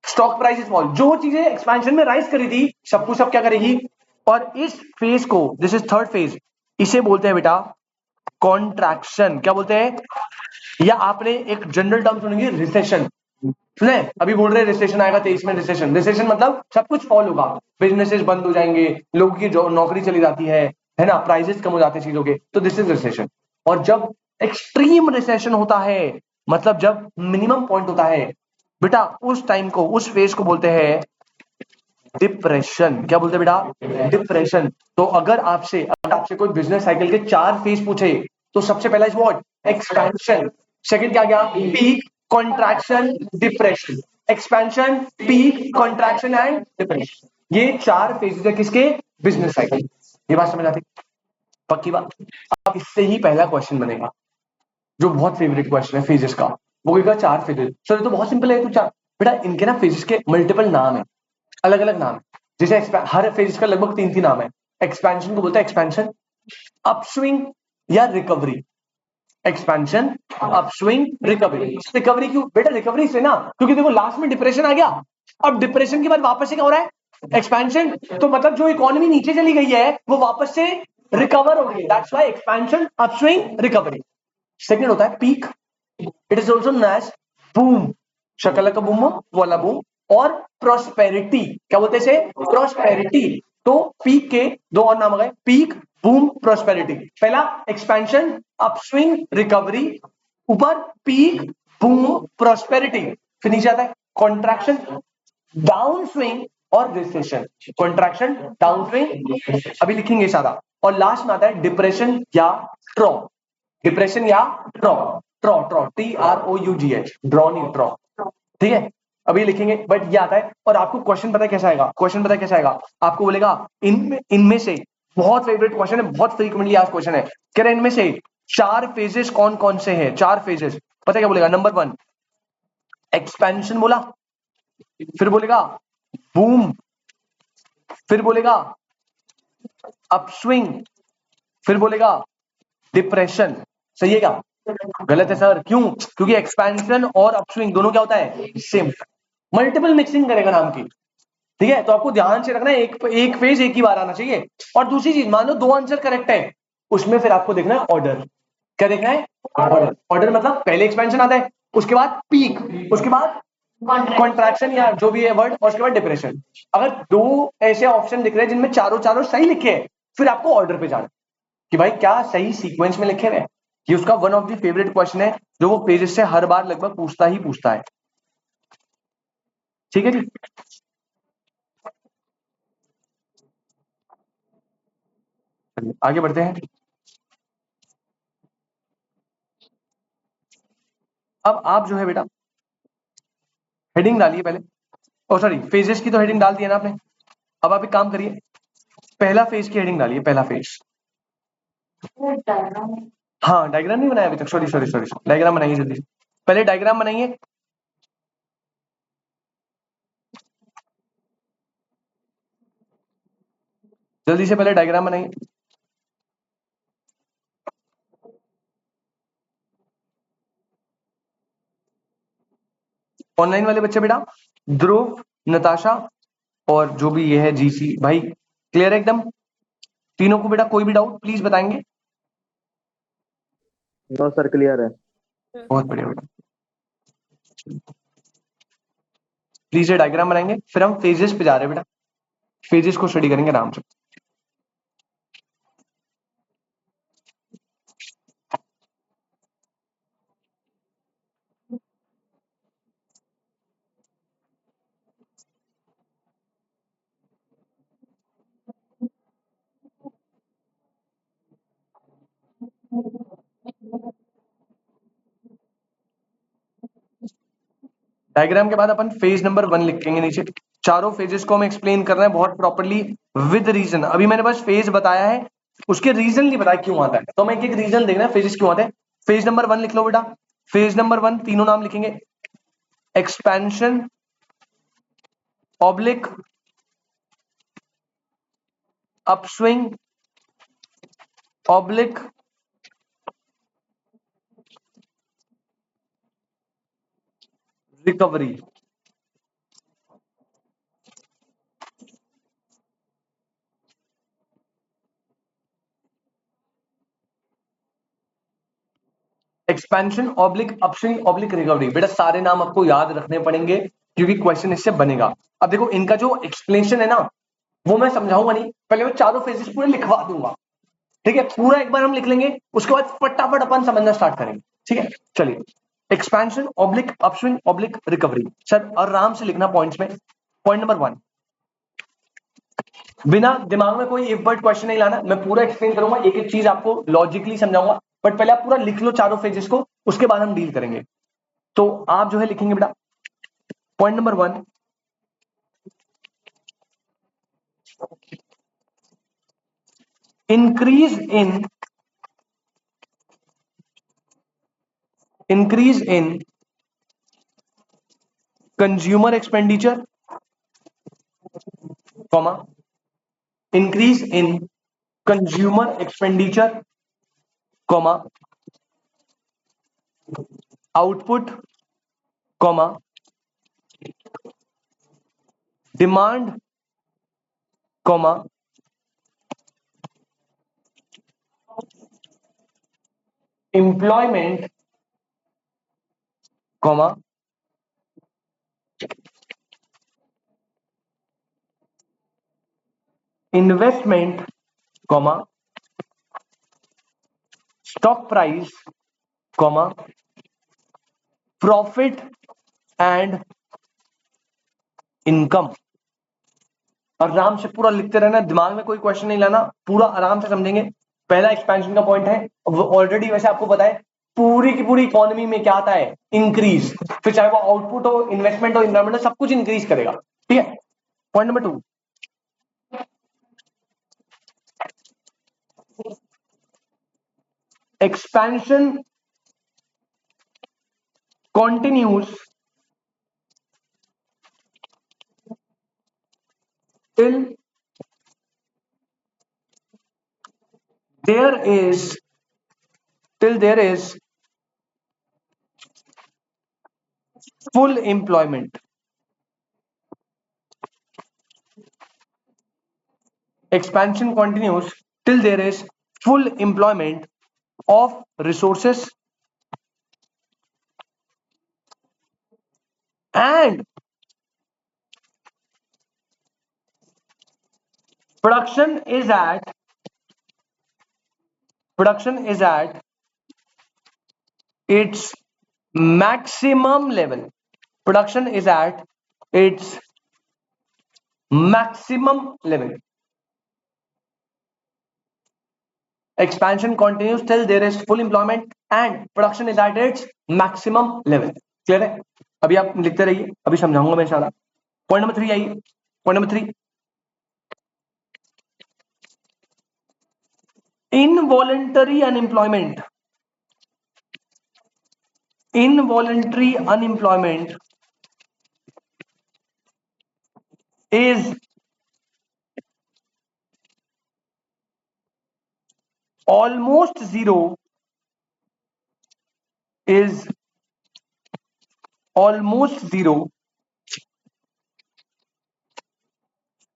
stock prices fall, जो चीजें एक्सपेंशन में राइज करी थी सब कुछ सब क्या करेगी। और इस फेज को, दिस इज थर्ड फेज, इसे बोलते हैं बेटा कॉन्ट्रैक्शन। क्या बोलते हैं, या आपने एक जनरल टर्म सुनेंगे, रिसेशन। सुने, अभी बोल रहे रिसेशन आएगा 23 में, रिसेशन। रिसेशन मतलब सब कुछ फॉल होगा, बिजनेसेस बंद हो जाएंगे, लोगों की नौकरी चली जाती है ना, प्राइसेस कम हो जाते हैं चीजों के, तो दिस इज रिसेशन। और जब एक्सट्रीम रिसेशन होता है, मतलब जब मिनिमम पॉइंट होता है बेटा, उस टाइम को, उस फेज को बोलते हैं डिप्रेशन। क्या बोलते हैं बेटा, डिप्रेशन। तो अगर आपसे कोई बिजनेस साइकिल के 4 फेज पूछे, तो सबसे पहला इज व्हाट, एक्सपेंशन। सेकंड क्या गया, peak, contraction, depression. Expansion, peak, contraction and depression, ये 4 फेजेस है किसके, बिजनेस साइकिल। ये बात समझ आती, पक्की बात। अब इससे ही पहला क्वेश्चन बनेगा, जो बहुत फेवरेट क्वेश्चन है फेजेस का। वो कहेगा 4 फेजेस, सर ये तो बहुत सिंपल है, तो 4, बेटा इनके ना फेजेस के मल्टीपल नाम है, अलग अलग नाम है। जैसे हर फेज का लगभग 3 नाम है। एक्सपेंशन को बोलते हैं एक्सपेंशन, अपस्विंग या recovery, expansion, upswing, recovery. Recovery क्यों बेटा? रिकवरी से ना, क्योंकि देखो लास्ट में डिप्रेशन आ गया, अब डिप्रेशन के बाद वापस से क्या हो रहा है? एक्सपेंशन। तो मतलब जो इकोनॉमी नीचे चली गई है वो वापस से रिकवर हो गई, that's why expansion, upswing, recovery. Second होता है peak, it is also known as boom, शकल का बूम वाला बूम, और प्रोस्पेरिटी, क्या बोलते हैं इसे? प्रोस्पेरिटी। तो पीक के दो और नाम आ गए, पीक, बूम, प्रोस्पेरिटी। पहला एक्सपेंशन, अपस्विंग, रिकवरी, ऊपर पीक, बूम, प्रोस्पेरिटी। फिर नीचे आता है कॉन्ट्रैक्शन, डाउन स्विंग और रिसेशन। कॉन्ट्रैक्शन, डाउन स्विंग, अभी लिखेंगे सारा। और लास्ट में आता है डिप्रेशन या ट्रॉ। डिप्रेशन या ट्रॉ, ट्रॉ, ट्रॉ, TROUGH, ड्रॉ नहीं ट्रॉ, ठीक है? अभी लिखेंगे, बट ये आता है। और आपको क्वेश्चन पता है कैसा आएगा? क्वेश्चन पता है कैसा आएगा? आपको बोलेगा इनमें से, बहुत फेवरेट क्वेश्चन है, बहुत फ्रीक्वेंटली आज क्वेश्चन है, कह रहे इनमें से चार फेजेस कौन कौन से हैं? चार फेजेस पता है क्या बोलेगा? नंबर 1 एक्सपेंशन बोला, फिर बोलेगा बूम, फिर बोलेगा अपस्विंग, फिर बोलेगा डिप्रेशन। सही है क्या? गलत है सर, क्यों? क्योंकि एक्सपेंशन और अपस्विंग दोनों क्या होता है? सेम। मल्टीपल मिक्सिंग करेगा नाम की, ठीक है? तो आपको ध्यान से रखना है, एक फेज एक ही बार आना चाहिए। और दूसरी चीज, मान लो दो आंसर करेक्ट है, उसमें फिर आपको देखना है ऑर्डर। क्या देखना है? ऑर्डर। ऑर्डर मतलब पहले एक्सपेंशन आता है, उसके बाद पीक, उसके बाद कॉन्ट्रैक्शन या जो भी है वर्ड, और उसके बाद डिप्रेशन। अगर दो ऐसे ऑप्शन दिख रहे हैं जिनमें चारों चारों सही लिखे हैं, फिर आपको ऑर्डर पे जाना कि भाई क्या सही सीक्वेंस में लिखे हुए हैं। ये उसका one of the favourite question है, जो वो पेजेस से हर बार लगभग पूछता ही पूछता है। ठीक है जी? आगे बढ़ते हैं। अब आप जो है बेटा हेडिंग डालिए पहले, ओ सॉरी फेजेस की तो हेडिंग डाल दिया ना आपने। अब आप एक काम करिए, पहला फेज की हेडिंग डालिए, पहला फेज। हाँ डायग्राम नहीं बनाया अभी तक, सॉरी सॉरी सॉरी, डायग्राम बनाइए जल्दी से, पहले डायग्राम बनाइए। जल्दी से पहले डायग्राम बनाइए। ऑनलाइन वाले बच्चे बेटा, ध्रुव, नताशा और जो भी ये है जीसी भाई, क्लियर है एकदम? तीनों को बेटा कोई भी डाउट प्लीज बताएंगे। नो सर, क्लियर है। बहुत बढ़िया बेटा, प्लीज ये डायग्राम बनाएंगे, फिर हम फेजेस पे जा रहे हैं बेटा, फेजेस को स्टडी करेंगे आराम से। डायग्राम के बाद अपन फेज नंबर 1 लिखेंगे नीचे। चारों फेजेस को हम एक्सप्लेन कर रहे हैं बहुत प्रॉपर्ली विद रीजन। अभी मैंने बस फेज बताया है, उसके रीजन नहीं बताया क्यों आता है, तो मैं एक एक रीजन देखना है फेजेस क्यों आते हैं। फेज नंबर 1 लिख लो बेटा। फेज नंबर 1 तीनों नाम लिखेंगे, expansion, oblique, upswing, oblique, recovery. Expansion, oblique, upswing, oblique, recovery. बेटा सारे नाम आपको याद रखने पड़ेंगे क्योंकि क्वेश्चन इससे बनेगा। अब देखो इनका जो एक्सप्लेनेशन है ना, वो मैं समझाऊंगा नहीं, पहले मैं चारों फेजेस पूरे लिखवा दूंगा, ठीक है? पूरा एक बार हम लिख लेंगे, उसके बाद फटाफट अपन समझना स्टार्ट करेंगे, ठीक है? चलिए, expansion, oblique, upswing, oblique, recovery. Sir आराम से लिखना पॉइंट्स में। पॉइंट नंबर 1, बिना दिमाग में कोई एक वर्ड क्वेश्चन नहीं लाना, मैं पूरा एक्सप्लेन करूंगा, एक एक चीज आपको लॉजिकली समझाऊंगा, बट पहले आप पूरा लिख लो चारों फेजेस को, उसके बाद हम डील करेंगे। तो आप जो है लिखेंगे बेटा, point number 1, increase in consumer expenditure, comma, increase in consumer expenditure, comma, output comma demand comma employment comma investment comma stock price comma profit and income. आराम से पूरा लिखते रहना, दिमाग में कोई क्वेश्चन नहीं लाना, पूरा आराम से समझेंगे। पहला एक्सपेंशन का पॉइंट है, वो ऑलरेडी वैसे आपको पता है, पूरी की पूरी इकोनॉमी में क्या आता है, इंक्रीज। फिर चाहे वो आउटपुट हो, इन्वेस्टमेंट हो, इन्वायरमेंट हो, सब कुछ इंक्रीज करेगा। ठीक है, point number 2, expansion continues till there is full employment. Expansion continues till there is full employment of resources and production is at its maximum level. Production is at its maximum level. Expansion continues till there is full employment and production is at its maximum level. Clear है? अभी आप लिखते रहिए, अभी समझाऊंगा मैं इंशाल्लाह। पॉइंट नंबर 3 आइए। Point number 3, involuntary unemployment. Involuntary unemployment is almost zero,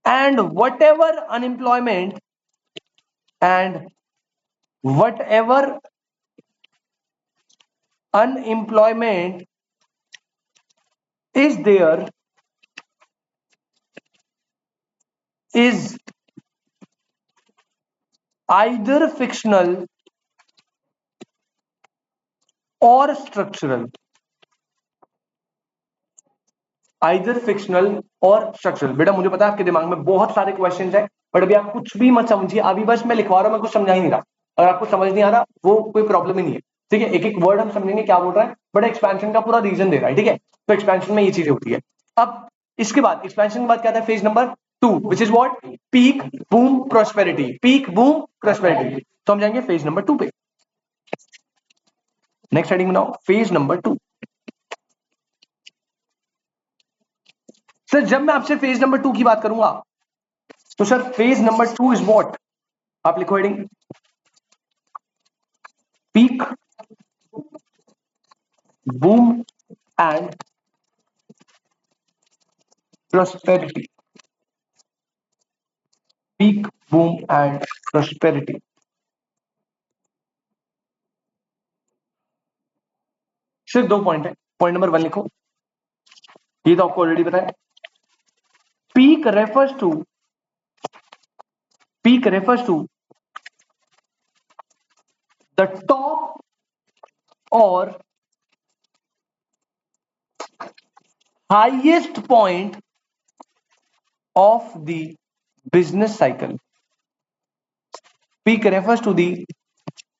and whatever unemployment is there is either fictional or structural. Either fictional or structural। बेटा मुझे पता है आपके दिमाग में बहुत सारे क्वेश्चंस हैं, बट अभी आप कुछ भी मत समझिए, अभी बस मैं लिखवा रहा हूं, मैं कुछ समझा ही नहीं रहा। अगर आपको समझ नहीं आ रहा वो कोई प्रॉब्लम ही नहीं है, ठीक है। एक एक वर्ड हम समझेंगे क्या बोल रहा है, बट एक्सपेंशन का पूरा रीजन दे रहा है, ठीक है। तो एक्सपेंशन में ये चीजें होती है। अब इसके बाद एक्सपेंशन के बाद क्या था, phase number 2, which is what, peak boom prosperity. Peak boom prosperity. तो हम जाएंगे फेज नंबर 2 पे। नेक्स्ट हेडिंग बनाओ, फेज नंबर 2। सर जब मैं आपसे फेज नंबर 2 की बात करूंगा तो sir phase number 2 is what, आप लिखो heading, peak boom and prosperity. Peak boom and prosperity. सिर्फ 2 पॉइंट है। पॉइंट नंबर 1 लिखो, ये तो आपको ऑलरेडी पता है। Peak refers to the top और highest point of the business cycle. Peak refers to the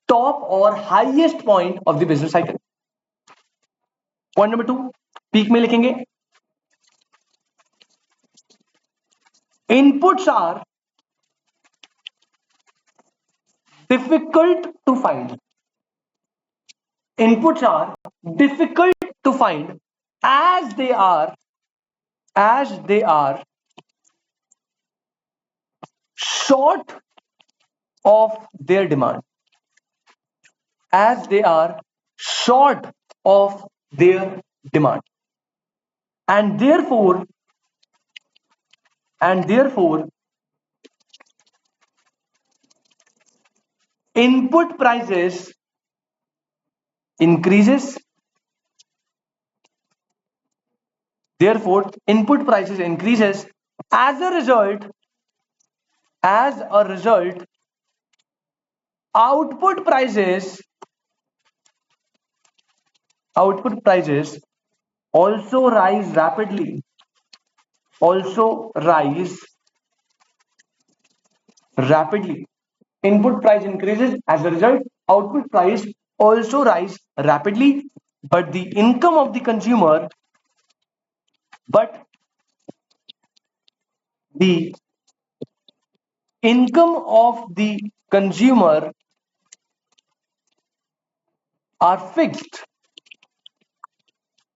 top और highest point of the business cycle. Point number 2, peak में लिखेंगे inputs are difficult to find. Inputs are difficult to find as they are short of their demand. As they are short of their demand, and therefore input prices increases. Therefore input prices increases. As a result, output prices also rise rapidly. Input price increases, as a result output price also rise rapidly, but the income of the consumer are fixed,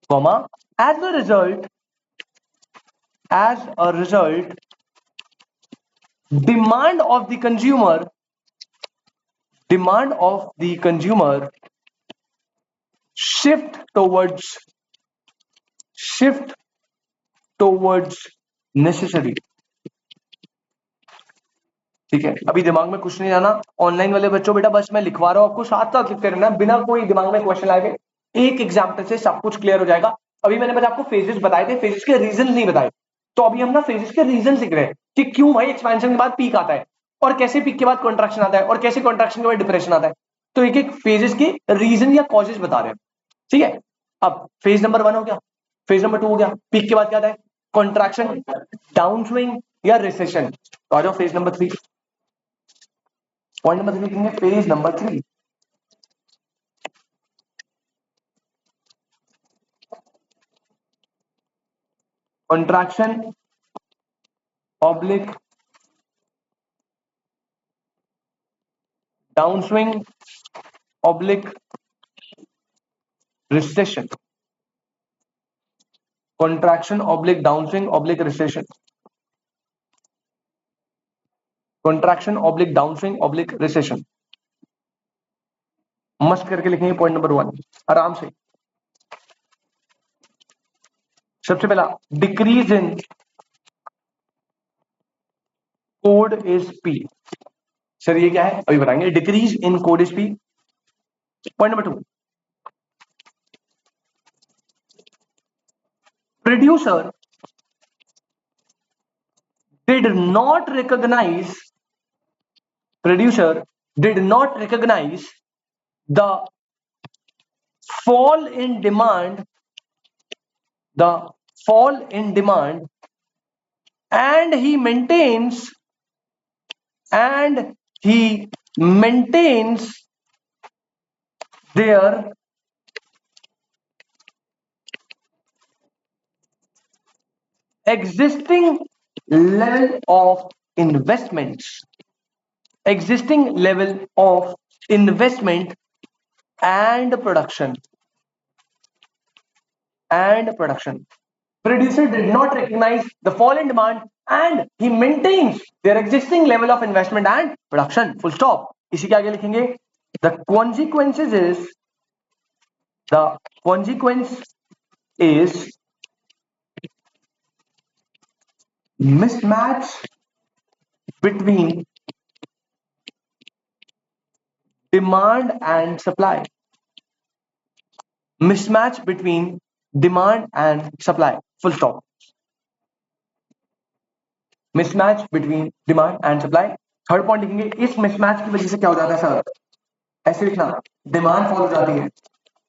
comma, as a result demand of the consumer shift towards necessary. ठीक है, अभी दिमाग में कुछ नहीं जाना। ऑनलाइन वाले बच्चों बेटा बस मैं लिखवा रहा हूं आपको, साथ साथ लिखते रहना बिना कोई दिमाग में क्वेश्चन लाए। एक एग्जाम्पल से सब कुछ क्लियर हो जाएगा। अभी मैंने बस आपको फेजेस बताए थे, फेजेस के रीजन नहीं बताए, तो अभी हम ना फेजेस के रीजन सीख रहे हैं कि क्यों भाई एक्सपेंशन के बाद पीक आता है, और कैसे पीक के बाद कॉन्ट्रैक्शन आता है, और कैसे कॉन्ट्रैक्शन के बाद डिप्रेशन आता है। तो एक एक फेजेस के रीजन या कॉजेज बता रहे हैं। ठीक है, अब फेज नंबर 1 हो गया, फेज नंबर 2 हो गया, पीक के बाद क्या आता है, कॉन्ट्रैक्शन, डाउन स्विंग या रिसेशन। तो आ जाओ फेज नंबर 3। पॉइंट नंबर 3 लिखेंगे, page number 3, contraction oblique down swing oblique recession. Contraction oblique down swing oblique recession. Contraction oblique down swing oblique recession. मस्त करके लिखेंगे पॉइंट नंबर 1 आराम से। सबसे पहला, decrease in code is P. Sir ये क्या है, अभी बताएंगे। Decrease in code is P. Point number 2, producer did not recognize the fall in demand and he maintains their existing level of investment and production. Producer did not recognize the fall in demand and he maintains their existing level of investment and production. Full stop. इसी के आगे लिखेंगे, the consequence is mismatch between demand and supply. Mismatch between demand and supply. Full stop. Mismatch between demand and supply. Third point लिखेंगे, इस मिसमैच की वजह से क्या हो जाता है सर, ऐसे लिखना, डिमांड फॉल हो जाती है,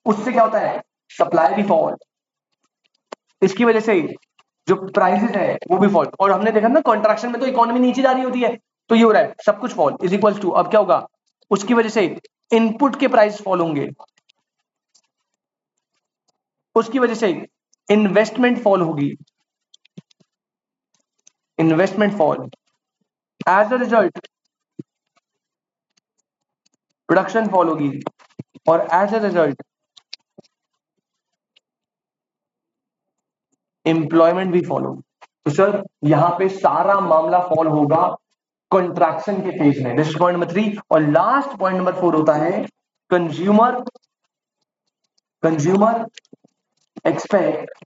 उससे क्या होता है, सप्लाई भी फॉल, इसकी वजह से जो प्राइसेस है वो भी फॉल। और हमने देखा ना कॉन्ट्रैक्शन में तो इकोनॉमी नीचे जा रही होती है, तो ये हो रहा है सब कुछ फॉल इज इक्वल टू, अब क्या होगा, उसकी वजह से इनपुट के प्राइस फॉल होंगे, उसकी वजह से इन्वेस्टमेंट फॉल होगी, investment fall, as a result production fall होगी, और एज अ रिजल्ट एम्प्लॉयमेंट भी फॉल होगी। तो सर यहां पे सारा मामला फॉल होगा कॉन्ट्रैक्शन के फेज में। This is point number 3। और लास्ट पॉइंट नंबर 4 होता है consumer consumer expect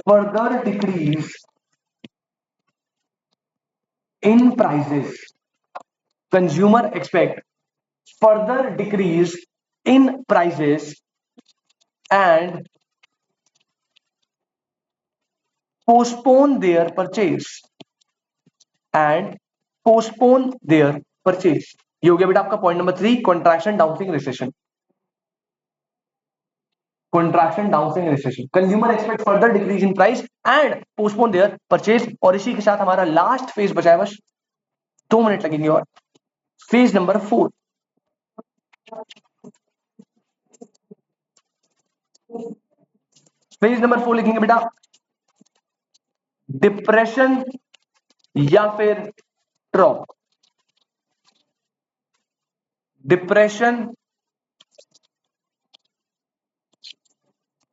further decrease in prices, consumer expect further decrease in prices and postpone their purchase and postpone their purchase। ये हो गया बेटा आपका point number 3, contraction downswing recession. Contraction downswing recession, consumer expect further decrease in price and postpone their purchase. और इसी के साथ हमारा लास्ट फेज बचा है, बस 2 मिनट लगेंगे और फेज नंबर 4। फेज नंबर 4 लिखेंगे बेटा डिप्रेशन या फिर ड्रॉप। डिप्रेशन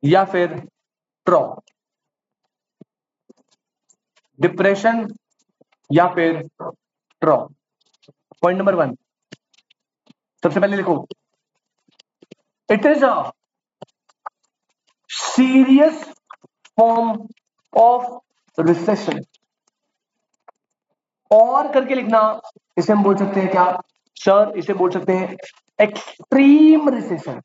या फिर ड्रॉप, डिप्रेशन या फिर ड्रॉप। पॉइंट नंबर 1, सबसे पहले लिखो it is a serious form of recession. और करके लिखना, इसे हम बोल सकते हैं क्या सर, इसे बोल सकते हैं एक्सट्रीम रिसेशन।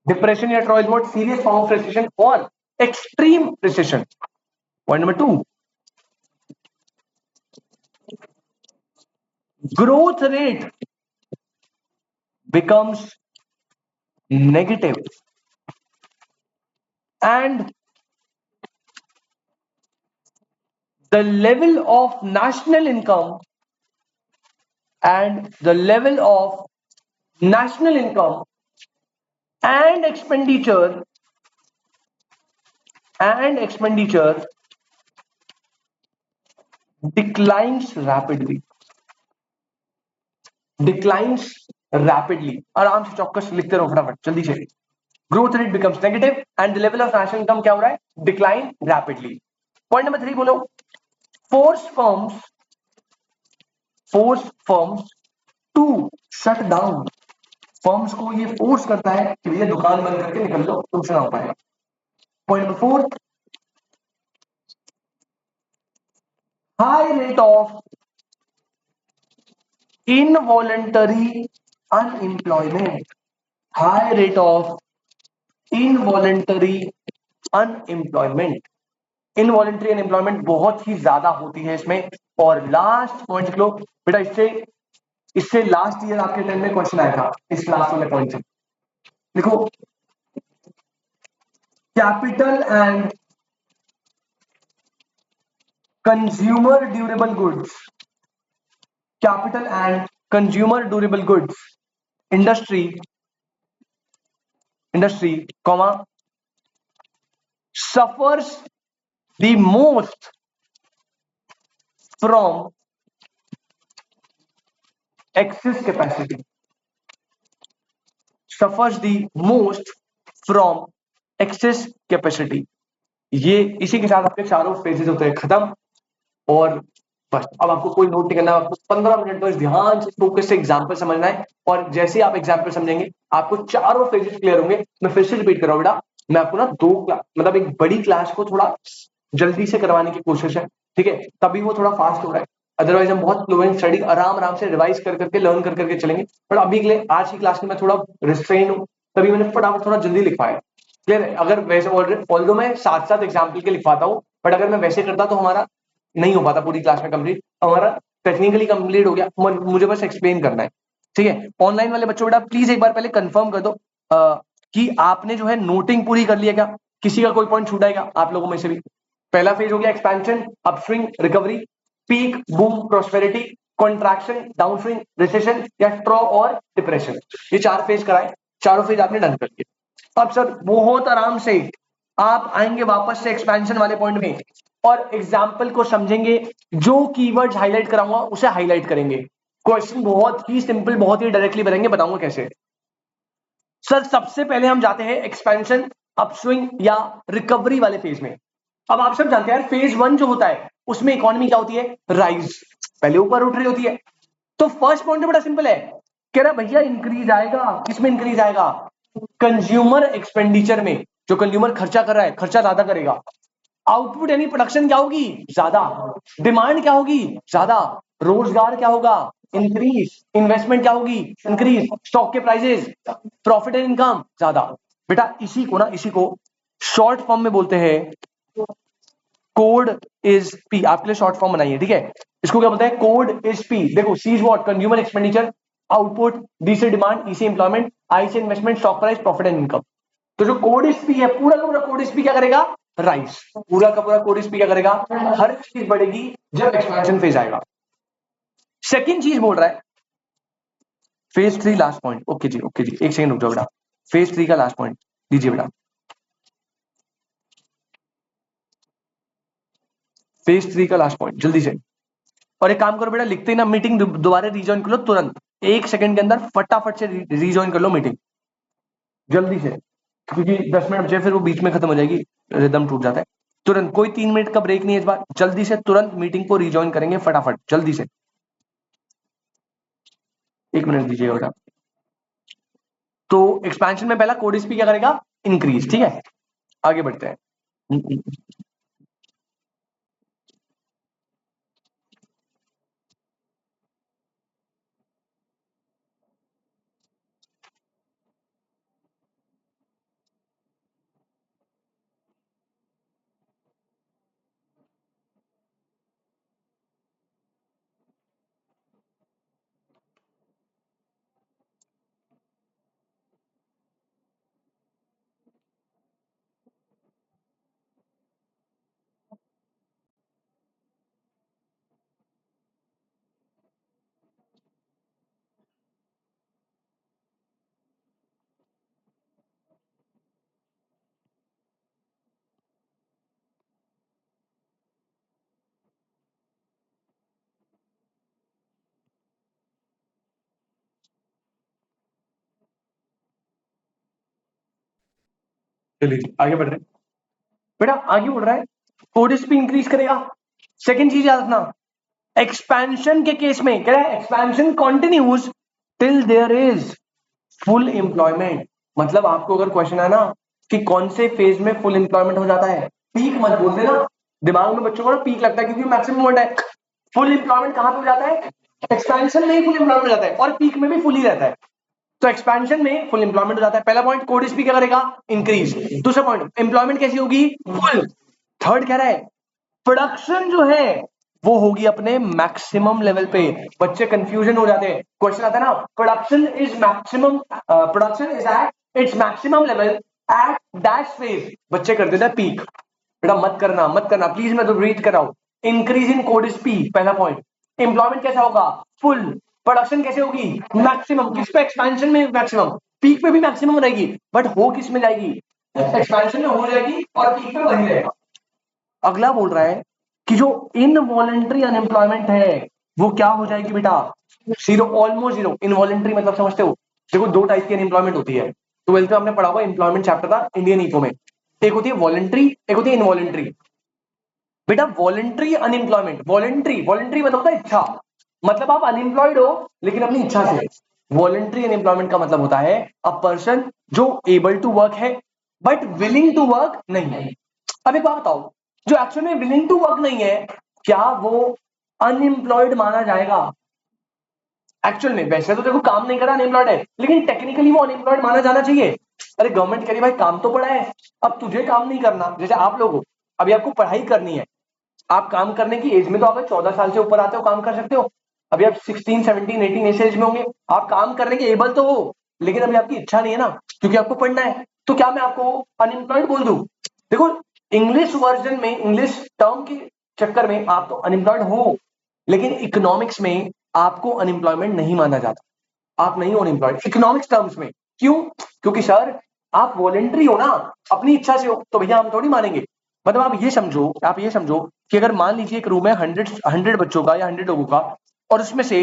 डिप्रेशन या drop is what, serious form of recession और extreme recession. Point number 2, growth rate becomes negative and the level of national income and the level of national income and expenditure declines rapidly। Declines rapidly, आराम से चौकस लिखते रहो फटाफट जल्दी से। Growth rate becomes negative and the level of national income क्या हो रहा है, डिक्लाइन रैपिडली। पॉइंट नंबर 3 बोलो forces firms to shut down. Firms को ये फोर्स करता है कि भैया दुकान बंद करके निकल लो, तुमसे ना हो पाएगा। Point number 4, high rate of involuntary unemployment. High rate of involuntary unemployment, involuntary unemployment बहुत ही ज्यादा होती है इसमें। और लास्ट पॉइंट लिख लो बेटा, इससे लास्ट ईयर आपके टाइम में क्वेश्चन आया था, इस लास्ट वाले पॉइंट से लिखो capital and consumer durable goods. Capital and consumer durable goods industry comma suffers the most from excess capacity। suffers the most from excess capacity। ये इसी के साथ आपके चारों फेजेस होते हैं खत्म। और बस अब आपको कोई नोट नहीं करना, आपको 15 मिनट बस ध्यान से फोकस से एग्जाम्पल समझना है। और जैसे ही आप एग्जाम्पल समझेंगे आपको चारों फेजेस क्लियर होंगे। मैं फिर से रिपीट कर रहा हूं बेटा, मैं आपको ना 2 क्लास मतलब एक बड़ी क्लास को थोड़ा जल्दी से करवाने की कोशिश है, ठीक है, तभी वो थोड़ा फास्ट हो रहा है। अदरवाइज हम बहुत फ्लुएंट स्टडी आराम से रिवाइज कर करके लर्न कर करके चलेंगे। बट अभी के लिए आज की क्लास में मैं थोड़ा रिस्ट्रेन हूँ, तभी मैंने फटाफट थोड़ा जल्दी लिखवाया। क्लियर है? अगर वैसे ऑल्दो मैं साथ साथ एग्जाम्पल के लिखवाता हूँ, बट अगर मैं वैसे करता तो हमारा नहीं हो पाता पूरी क्लास में कंप्लीट। हमारा टेक्निकली कंप्लीट हो गया, मुझे बस एक्सप्लेन करना है, ठीक है। ऑनलाइन वाले बच्चों बेटा प्लीज एक बार पहले कंफर्म कर दो कि आपने जो है नोटिंग पूरी कर लिया क्या, किसी का कोई पॉइंट छूटा है क्या आप लोगों में से भी। पहला फेज हो गया expansion, upswing, recovery, peak, boom, prosperity, contraction, downswing, recession या ट्रॉ और डिप्रेशन। ये 4 फेज कराए, चारों फेज आपने डन कर दिए। अब सर बहुत आराम से आप आएंगे वापस से एक्सपेंशन वाले पॉइंट में और एग्जाम्पल को समझेंगे, जो कीवर्ड्स हाईलाइट कराऊंगा उसे हाईलाइट करेंगे। क्वेश्चन बहुत ही सिंपल, बहुत ही डायरेक्टली बनेंगे, बताऊंगा कैसे। सर सबसे पहले हम जाते हैं एक्सपेंशन, अपस्विंग या रिकवरी वाले फेज में। अब आप सब जानते हैं यार फेज 1 जो होता है उसमें इकोनॉमी क्या होती है, राइज, पहले ऊपर उठ रही होती है। तो फर्स्ट पॉइंट बड़ा सिंपल है, कह रहा भैया इंक्रीज आएगा, किसमें इंक्रीज आएगा, कंज्यूमर एक्सपेंडिचर में जो कंज्यूमर खर्चा कर रहा है, खर्चा ज्यादा करेगा। आउटपुट यानी प्रोडक्शन क्या होगी, ज्यादा। डिमांड क्या होगी, ज्यादा। रोजगार क्या होगा, इंक्रीज। इन्वेस्टमेंट क्या होगी, इंक्रीज। स्टॉक के प्राइसेस, प्रॉफिट एंड इनकम ज्यादा। बेटा इसी को शॉर्ट फॉर्म में बोलते हैं कोड इज पी। आपके लिए शॉर्ट फॉर्म बनाइए, ठीक है। इसको क्या बोलते हैं, कोड इज पी। देखो C is what, consumer expenditure. Output, D से डिमांड, ई से एम्प्लॉयमेंट, आई से investment, stock price, profit and income. तो जो कोड इज पी है, पूरा का पूरा कोड इज पी क्या करेगा, राइस। पूरा का पूरा कोड इज पी क्या करेगा, हर चीज बढ़ेगी जब एक्सपेंशन फेज आएगा। सेकंड चीज बोल रहा है फेज 3 लास्ट पॉइंट। ओके जी, ओके जी, एक सेकंड रुक जाओ बेटा। फेज 3 का लास्ट पॉइंट दीजिए बेटा। फेज 3 का लास्ट पॉइंट जल्दी से। और एक काम करो बेटा, लिखते ही ना मीटिंग दोबारा रीजॉइन कर लो तुरंत। 1 सेकंड के अंदर फटाफट से रीजॉइन कर लो मीटिंग, जल्दी से। क्योंकि 10 मिनट बचे, फिर वो बीच में खत्म हो जाएगी, रिदम टूट जाता है। तुरंत, कोई 3 मिनट का ब्रेक नहीं है इस बार। जल्दी से तुरंत मीटिंग को रीजॉइन करेंगे फटाफट, जल्दी से। 1 मिनट दीजिएगा बेटा। तो एक्सपेंशन में पहला कोड स्पी क्या करेगा, इंक्रीज, ठीक है। आगे बढ़ते हैं। चलिए आगे बढ़ रहे हैं। बेटा आगे बढ़ रहा है, कोड स्पी इंक्रीज करेगा। सेकंड चीज याद रखना, एक्सपेंशन के केस में क्या है, expansion continues till there is full employment. मतलब आपको अगर क्वेश्चन है ना कि कौन से फेज में फुल एम्प्लॉयमेंट हो जाता है, पीक मत बोल देना। दिमाग में बच्चों को ना पीक लगता है क्योंकि मैक्सिमम वर्ड है। फुल एम्प्लॉयमेंट कहां पे हो जाता है, एक्सपेंशन में ही फुल एम्प्लॉयमेंट हो जाता है, और पीक में भी फुल ही रहता है। तो एक्सपेंशन में फुल एम्प्लॉयमेंट हो जाता है। पहला पॉइंट, कोड स्पी क्या करेगा, इंक्रीज। दूसरा पॉइंट, एम्प्लॉयमेंट कैसी होगी, फुल। थर्ड कह रहा है प्रोडक्शन जो है वो होगी अपने मैक्सिमम लेवल पे। बच्चे कंफ्यूजन हो जाते हैं, क्वेश्चन आता है ना, production is maximum, production is at its maximum level at this phase. बच्चे कर देते हैं पीक। बेटा मत करना प्लीज, मैं तो रीड कर रहा हूं। इंक्रीज इन कोड स्पी पहला पॉइंट। एम्प्लॉयमेंट कैसा होगा, फुल। प्रोडक्शन कैसे होगी, मैक्सिमम। किस पे, एक्सपेंशन में मैक्सिमम। पीक पे भी मैक्सिमम रहेगी, बट हो किस में जाएगी, एक्सपेंशन में हो जाएगी, और पीक पे वही रहेगा। अगला बोल रहा है कि जो इनवॉलेंट्री अनएम्प्लॉयमेंट है वो क्या हो जाएगी बेटा, जीरो, ऑलमोस्ट जीरो। इनवॉलेंट्री मतलब समझते हो, देखो दो टाइप की अनएम्प्लॉयमेंट होती है। 12th में हमने पढ़ा हुआ एम्प्लॉयमेंट चैप्टर था इंडियन इको में। एक होती है वॉलेंट्री, एक होती है इनवॉलेंट्री। बेटा वॉलेंट्री अनएम्प्लॉयमेंट, वॉलेंट्री वॉलेंट्री मतलब होता है इच्छा, मतलब आप अनएम्प्लॉयड हो लेकिन अपनी इच्छा से। वॉलेंट्री अनएम्प्लॉयमेंट का मतलब होता है अ पर्सन जो एबल टू वर्क है बट विलिंग टू वर्क नहीं है। अब एक बात बताओ, जो एक्चुअल में विलिंग टू वर्क नहीं है, क्या वो अनएम्प्लॉयड माना जाएगा। एक्चुअल में वैसे तो देखो काम नहीं करा, अनएम्प्लॉयड है, लेकिन टेक्निकली वो अनएम्प्लॉयड माना जाना चाहिए। अरे गवर्नमेंट कह रही भाई काम तो पड़ा है, अब तुझे काम नहीं करना। जैसे आप लोग हो, अभी आपको पढ़ाई करनी है, आप काम करने की एज में तो आप 14 साल से ऊपर आते हो, काम कर सकते हो। अभी आप 16 17 18 ऐसे एज में होंगे, आप काम करने के एबल तो हो, लेकिन अभी आपकी इच्छा नहीं है ना, क्योंकि आपको पढ़ना है। तो क्या मैं आपको अनएम्प्लॉयड बोल दूं। देखो इंग्लिश वर्जन में, इंग्लिश टर्म के चक्कर में आप तो अनएम्प्लॉयड हो, लेकिन इकोनॉमिक्स में आपको अनएम्प्लॉयमेंट नहीं माना जाता। आप नहीं हो अनएम्प्लॉयड इकोनॉमिक्स टर्म्स में। क्यों, क्योंकि सर आप वॉलेंट्री हो ना, अपनी इच्छा से हो, तो भैया हम थोड़ी मानेंगे। मतलब आप ये समझो कि अगर मान लीजिए एक रूम है 100 बच्चों का या 100 लोगों का, और उसमें से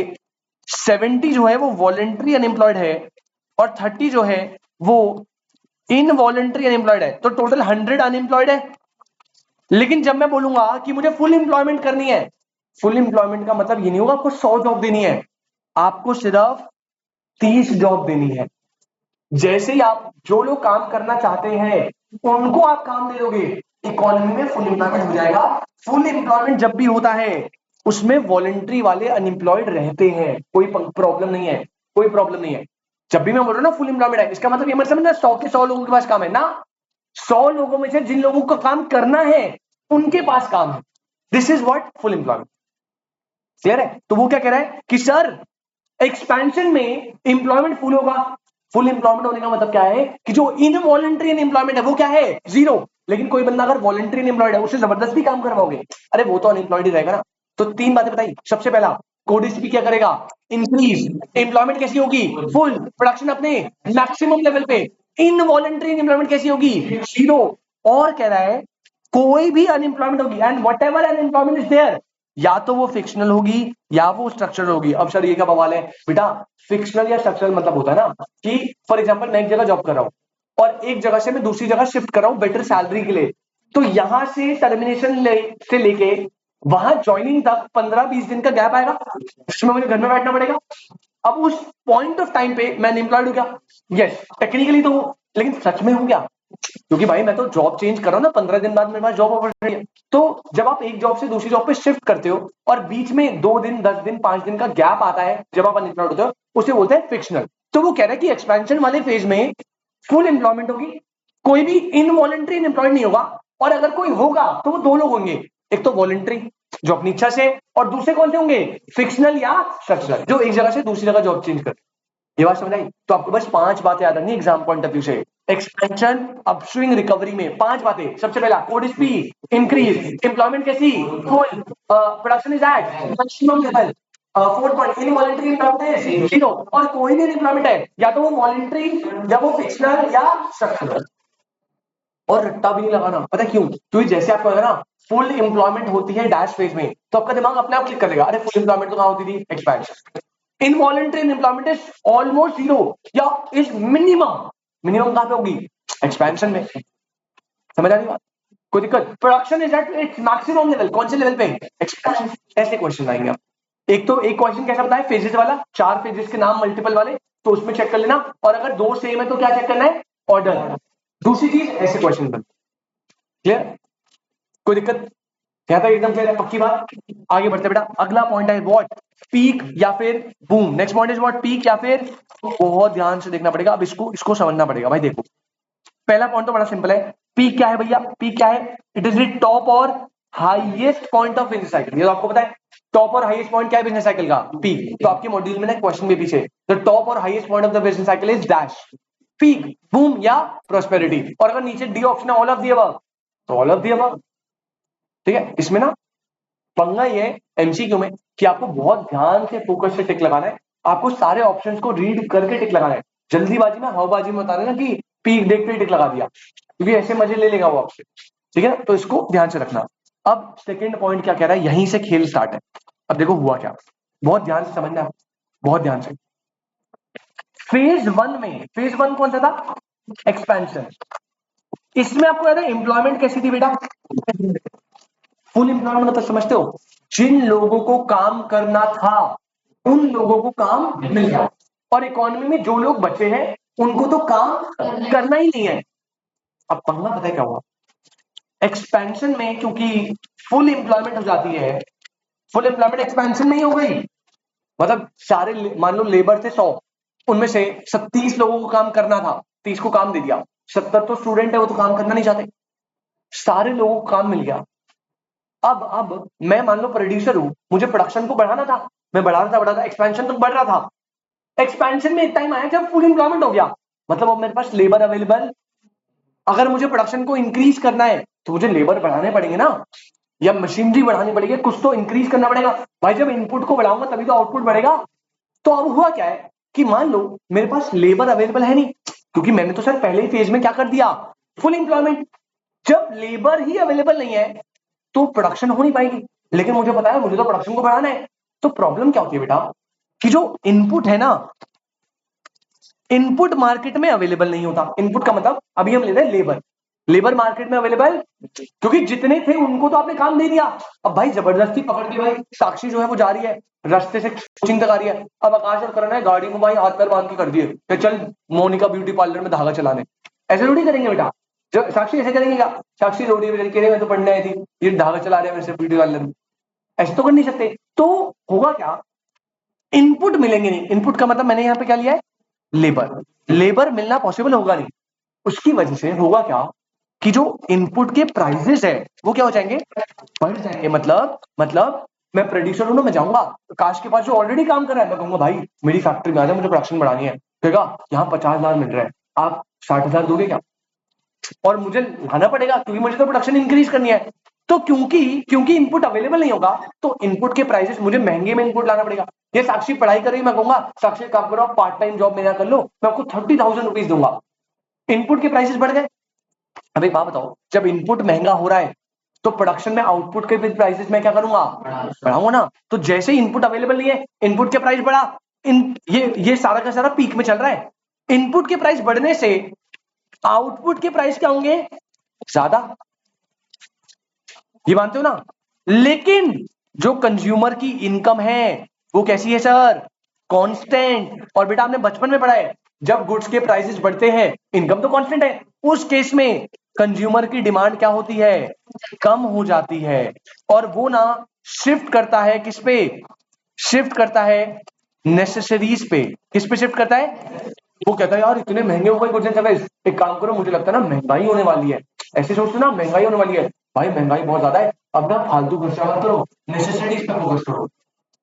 70 जो है वो वॉलेंट्री अनएम्प्लॉयड है, और 30 जो है वो इनवॉलेंट्री अनएम्प्लॉयड है, तो टोटल 100 अनएम्प्लॉयड है। लेकिन जब मैं बोलूंगा कि मुझे फुल एम्प्लॉयमेंट करनी है, फुल एम्प्लॉयमेंट का मतलब ये नहीं होगा आपको 100 जॉब देनी है, आपको सिर्फ 30 जॉब देनी है। जैसे ही आप जो लोग काम करना चाहते हैं उनको आप काम दे दोगे, इकोनॉमी में फुल एम्प्लॉयमेंट हो जाएगा। फुल एम्प्लॉयमेंट जब भी होता है उसमें वॉलंटरी वाले अनएम्प्लॉयड रहते हैं, कोई प्रॉब्लम नहीं है, कोई प्रॉब्लम नहीं है। जब भी मैं बोल रहा हूं ना फुल एम्प्लॉयमेंट है, इसका मतलब ये मत समझना 100 के 100 लोगों के पास काम है ना, 100 लोगों में से जिन लोगों को काम करना है उनके पास काम है। This is what full employment. Clear है? तो वो क्या कह रहा है कि सर एक्सपेंशन में एम्प्लॉयमेंट फुल होगा। फुल एम्प्लॉयमेंट होने का मतलब क्या है कि जो इनवॉलंटरी एम्प्लॉयमेंट है वो क्या है, जीरो। लेकिन कोई बंदा अगर वॉलंटरी एम्प्लॉयड है उससे जबरदस्ती काम करवाओगे, अरे वो तो अनएम्प्लॉयड ही रहेगा ना। तो तीन बातें बताई। सबसे पहला, कोड स्पी क्या करेगा, इंक्रीज। एम्प्लॉयमेंट कैसी होगी, फुल। प्रोडक्शन अपने मैक्सिमम लेवल पे। इनवॉलंटरी एम्प्लॉयमेंट कैसी होगी, जीरो। और कह रहा है कोई भी अनएम्प्लॉयमेंट होगी and whatever unemployment is there, या तो वो फिक्शनल होगी या वो स्ट्रक्चरल होगी। अब सर ये क्या बवाल है बेटा, फिक्शनल या स्ट्रक्चरल मतलब होता है ना कि फॉर एग्जांपल मैं एक जगह जॉब कर रहा हूं और एक जगह से मैं दूसरी जगह शिफ्ट कर रहा हूं बेटर सैलरी के लिए, तो यहां से टर्मिनेशन से लेके वहां ज्वाइनिंग तक 15-20 दिन का गैप आएगा, जिसमें मुझे घर में बैठना पड़ेगा। अब उस पॉइंट ऑफ टाइम पे मैं अनएम्प्लॉयड हूं क्या, यस टेक्निकली तो हूं, लेकिन सच में हूं क्या, क्योंकि भाई मैं तो जॉब चेंज कर रहा हूं ना, 15 दिन बाद मेरे पास जॉब अपॉर्चुनिटी है। तो जब आप एक जॉब से दूसरी जॉब पे शिफ्ट करते हो और बीच में 2 दिन 10 दिन 5 दिन का गैप आता है जब आप अनएम्प्लॉयड होते हो, उसे बोलते हैं फिक्शनल। तो वो कह रहा है कि एक्सपेंशन वाले फेज में फुल एम्प्लॉयमेंट होगी, कोई भी इनवॉलंटरी एम्प्लॉयड नहीं होगा, और अगर कोई होगा तो वो दो लोग होंगे, एक तो वॉलंटरी जो अपनी इच्छा से, और दूसरे कौन से होंगे, फिक्शनल या स्ट्रक्चरल जो एक जगह से दूसरी जगह जॉब चेंज करते। ये बात समझ आई? तो आपको बस 5 बातें याद रखनी एग्जाम पॉइंट ऑफ व्यू से। एक्सपेंशन, अपस्विंग, रिकवरी में 5 बातें। सबसे पहला कोड स्पीड इंक्रीज, एम्प्लॉयमेंट कैसी, full, production is at maximum level, fourth point involuntary employment zero, और कोई भी एम्प्लॉयमेंट है या तो वो वॉलंटरी या वो फिक्शनल या स्ट्रक्चरल। और रट्टा भी नहीं लगाना, पता है क्यों, क्योंकि जैसे आपको ना फुल एम्प्लॉयमेंट होती है डैश फेज में, तो आपका दिमाग अपने आप क्लिक कर देगा, अरे फुल एम्प्लॉयमेंट तो कहां होती थी, expansion. Involuntary employment is almost zero या इज मिनिमम, मिनिमम कहां पे होगी, एक्सपेंशन में। समझ आ रही बात? कोई दिक्कत? Production is at its maximum level, कौन से लेवल पे, एक्सपेंशन। ऐसे क्वेश्चन आएंगे आप। एक तो एक क्वेश्चन कैसा बताया, फेजेस वाला, 4 फेजेस के नाम मल्टीपल वाले, तो उसमें चेक कर लेना, और अगर दो सेम है तो क्या चेक करना है, ऑर्डर। दूसरी चीज ऐसे क्वेश्चन बनते। क्लियर? कोई दिक्कत? यहां तक एकदम क्लियर है, पक्की बात? आगे बढ़ते बेटा, अगला पॉइंट है व्हाट, पीक या फिर boom. Next point is what, peak या फिर, बहुत ध्यान से देखना पड़ेगा, अब इसको इसको समझना पड़ेगा भाई। देखो पहला पॉइंट तो बड़ा सिंपल है, पीक क्या है भैया, पीक क्या है, इट इज द टॉप और highest point of business cycle. ये तो आपको पता है, टॉप और हाईएस्ट पॉइंट क्या है बिजनेस साइकिल का, पीक। तो आपके मॉड्यूल में ना क्वेश्चन भी पीछे, द टॉप और highest point of the business cycle is dash, peak, boom या प्रोस्पेरिटी। और अगर नीचे डी ऑप्शन है ऑल ऑफ दी अबव, तो ऑल ऑफ दी अबव। ठीक है, इसमें ना पंगा ये है एमसीक्यू में कि आपको बहुत ध्यान से फोकस से टिक लगाना है, आपको सारे ऑप्शंस को रीड करके टिक लगाना है। जल्दीबाजी में हवाबाजी में बता देना कि पीक देख के टिक लगा दिया, क्योंकि ऐसे मजे ले लेगा वो आपसे। ठीक है, तो इसको ध्यान से रखना। अब सेकंड पॉइंट क्या कह रहा है, यहीं से खेल स्टार्ट है। अब देखो हुआ क्या, बहुत ध्यान से समझना, बहुत ध्यान से। फेज 1 में, फेज 1 कौन सा था, एक्सपेंशन। इसमें आपको याद है एम्प्लॉयमेंट कैसी थी बेटा, फुल एम्प्लॉयमेंट मतलब समझते हो, जिन लोगों को काम करना था उन लोगों को काम मिल गया, और इकोनॉमी में जो लोग बचे हैं उनको तो काम करना ही नहीं है। अब पंगा पता है क्या हुआ, एक्सपेंशन में क्योंकि फुल एम्प्लॉयमेंट हो जाती है, फुल एम्प्लॉयमेंट एक्सपेंशन में ही हो गई, मतलब सारे मान लो लेबर थे 100, उनमें से 30 लोगों को काम करना था, 30 को काम दे दिया, 70 तो स्टूडेंट है वो तो काम करना नहीं चाहते, सारे लोगों को काम मिल गया। अब मैं मान लो प्रोड्यूसर हूं, मुझे प्रोडक्शन को बढ़ाना था, मैं बढ़ा था, एक्सपेंशन तो बढ़ रहा था। एक्सपेंशन में एक टाइम आया जब फुल एम्प्लॉयमेंट हो गया, मतलब अब मेरे पास लेबर अवेलेबल, अगर मुझे प्रोडक्शन को इंक्रीज करना है तो मुझे लेबर बढ़ाने पड़ेंगे ना, या मशीनरी बढ़ानी पड़ेगी, कुछ तो इंक्रीज करना पड़ेगा। भाई जब इनपुट को बढ़ाऊंगा तभी तो आउटपुट बढ़ेगा। तो अब हुआ क्या है कि मान लो मेरे पास लेबर अवेलेबल है नहीं, क्योंकि मैंने तो सर पहले ही फेज में क्या कर दिया, फुल एम्प्लॉयमेंट। जब लेबर ही अवेलेबल नहीं है तो प्रोडक्शन हो नहीं पाएगी, लेकिन मुझे पता है मुझे तो प्रोडक्शन को बढ़ाना है। तो प्रॉब्लम क्या होती है बेटा, कि जो इनपुट है ना, इनपुट मार्केट में अवेलेबल नहीं होता। इनपुट का मतलब अभी हम ले रहे हैं लेबर, लेबर मार्केट में अवेलेबल, क्योंकि जितने थे उनको तो आपने काम दे दिया। अब भाई जबरदस्ती पकड़ के भाई साक्षी जो है वो जा रही है रास्ते से कोचिंग तक आ रही है, अब आकाश और करण है गाड़ी में भाई हाथ पैर बांध के कर दिए कि चल मोनिका ब्यूटी पार्लर में धागा चलाने। ऐसे थोड़ी करेंगे बेटा, जो साक्षी ऐसे करेंगे क्या? साक्षी रोटी बेचारी कह रही मैं तो पढ़ने आई थी, ये धागा चला रहे हैं मेरे से ब्यूटी पार्लर में, ऐसे तो कर नहीं सकते। तो होगा क्या, इनपुट मिलेंगे नहीं। इनपुट का मतलब मैंने यहाँ पे क्या लिया है, लेबर। लेबर मिलना पॉसिबल होगा नहीं, उसकी वजह से होगा क्या कि जो इनपुट के प्राइसेस है वो क्या हो जाएंगे, बढ़ जाएंगे। मतलब मैं प्रोड्यूसर हूं ना, मैं जाऊंगा काश के पास जो ऑलरेडी काम कर रहा है, मैं कहूंगा भाई मेरी फैक्ट्री में आ जाए, मुझे प्रोडक्शन बढ़ानी है। कहेगा यहाँ 50,000 मिल रहा है, आप 60,000 दोगे क्या? और मुझे लाना पड़ेगा क्योंकि मुझे तो प्रोडक्शन इंक्रीज करनी है। तो क्योंकि इनपुट अवेलेबल नहीं होगा तो इनपुट के प्राइसेस मुझे महंगे में इनपुट लाना पड़ेगा। ये साक्षी पढ़ाई कर रही, मैं कहूंगा साक्षी काम करो, पार्ट टाइम जॉब मेरा कर लो, मैं आपको 30,000 रुपीज दूंगा। इनपुट के प्राइसेस बढ़ गए। अब एक बात बताओ, जब इनपुट महंगा हो रहा है तो प्रोडक्शन में आउटपुट के प्राइसेस मैं क्या करूंगा, बढ़ाऊंगा ना। तो जैसे ही इनपुट अवेलेबल नहीं है, इनपुट के प्राइस बढ़ा, ये सारा का सारा पीक में चल रहा है। इनपुट के प्राइस बढ़ने से आउटपुट के प्राइस क्या होंगे, ज्यादा, ये मानते हो ना। लेकिन जो कंज्यूमर की इनकम है वो कैसी है सर, कांस्टेंट। और बेटा आपने बचपन में पढ़ा है जब गुड्स के प्राइसेस बढ़ते हैं इनकम तो कांस्टेंट है, उस केस में कंज्यूमर की डिमांड क्या होती है, कम हो जाती है। और वो ना शिफ्ट करता है किस पे, शिफ्ट करता है नेसेसरीज पे। किस पे शिफ्ट करता है, वो कहता है यार इतने महंगे हो गए गुड्स एंड सर्विस, एक काम करो मुझे लगता है ना महंगाई होने वाली है, ऐसे सोचते ना महंगाई होने वाली है, भाई महंगाई बहुत ज्यादा है, अब ना फालतू खर्चा मत करो, नेसेसरीज पे फोकस करो।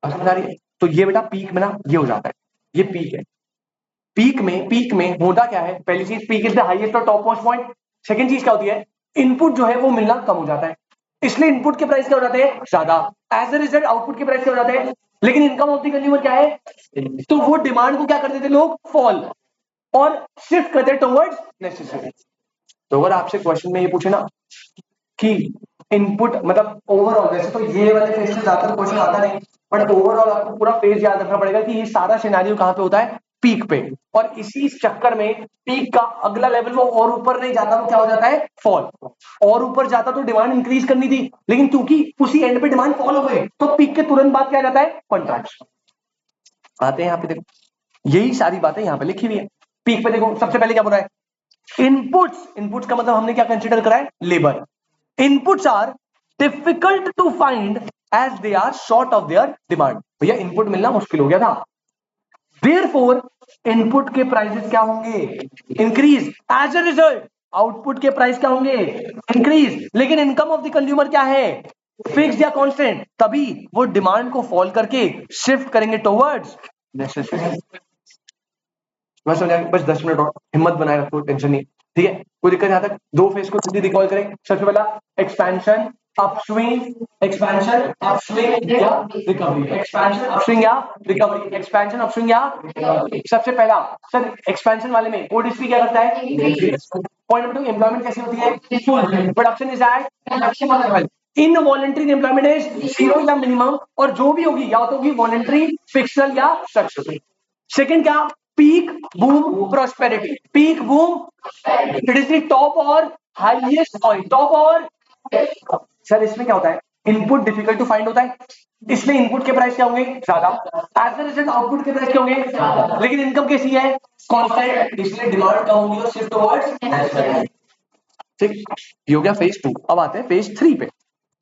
अब समझ आ रही है? तो ये बेटा पीक में ना ये हो जाता है, ये पीक है। पीक में होता क्या है, पहली चीज पीक इज द हाईएस्ट और टॉप मोस्ट पॉइंट। सेकंड चीज क्या होती है, इनपुट जो है वो मिलना कम हो जाता है, इसलिए इनपुट के प्राइस क्या हो जाते हैं, ज्यादा। एज अ रिजल्ट आउटपुट के प्राइस क्या हो जाते हैं, लेकिन इनकम ऑफ द कंज्यूमर क्या है, तो वो डिमांड को क्या करते थे लोग, फॉल, और शिफ्ट करते टुवर्ड्स नेसेसरी। तो अगर आपसे क्वेश्चन में ये पूछे ना कि इनपुट मतलब ओवरऑल, वैसे तो ये वाले फेज से ज्यादा क्वेश्चन आता नहीं, बट ओवरऑल आपको पूरा फेज याद रखना पड़ेगा कि ये सारा सिनेरियो कहां पे होता है, पीक पे। और इसी चक्कर में पीक का अगला लेवल वो और ऊपर नहीं जाता, वो क्या हो जाता है, फॉल। और ऊपर जाता तो डिमांड इंक्रीज करनी थी, लेकिन क्योंकि उसी एंड पे डिमांड फॉल हो गए तो पीक के तुरंत बाद क्या जाता है, कॉन्ट्रैक्शन। आते हैं यहाँ पे देखो, यही सारी बातें यहाँ पे लिखी हुई है। पीक पे देखो सबसे पहले क्या बोल रहा है, इनपुट्स का मतलब हमने क्या कंसिडर करा है, labour. Inputs are difficult to find as they are short of their demand. भैया इनपुट मिलना मुश्किल हो गया था, देयरफॉर इनपुट के प्राइसेस क्या होंगे, increase. As a result output के प्राइस क्या होंगे, इंक्रीज। लेकिन इनकम ऑफ द कंज्यूमर क्या है, फिक्स्ड या कांस्टेंट, तभी वो डिमांड को फॉल करके शिफ्ट करेंगे टुवर्ड्स नेसेसरी। बस हो जाएगा, बस 10 मिनट और हिम्मत बनाए रखो, टेंशन नहीं, ठीक है। कोई दिक्कत यहाँ तक, दो फेज को जल्दी रिकॉल करें। सबसे पहला एक्सपेंशन अपस्विंग, एक्सपेंशन अपस्विंग या रिकवरी, एक्सपेंशन अपस्विंग या रिकवरी, एक्सपेंशन अपस्विंग या रिकवरी। सबसे पहला सर एक्सपेंशन वाले में कोड हिस्ट्री क्या करता है, पॉइंट नंबर 2 एम्प्लॉयमेंट कैसी होती है, full, production is at maximum level, involuntary employment is 0 या मिनिमम, और जो भी होगी या तो होगी वॉलंटरी, फिक्शनल या स्ट्रक्चरल। सेकंड क्या, peak boom prosperity, peak boom it is the top और हाईएस्ट पॉइंट, टॉप और। सर इसमें क्या होता है, इनपुट डिफिकल्ट टू फाइंड होता है, इसलिए इनपुट के प्राइस क्या होंगे, ज्यादा। एज अ रिजल्ट आउटपुट के प्राइस क्या होंगे, लेकिन इनकम कैसी है, कांस्टेंट, इसलिए डिमांड कम होगी और शिफ्ट टुवर्ड्स। ठीक, ये हो गया फेज 2। अब आते हैं फेज 3 पे।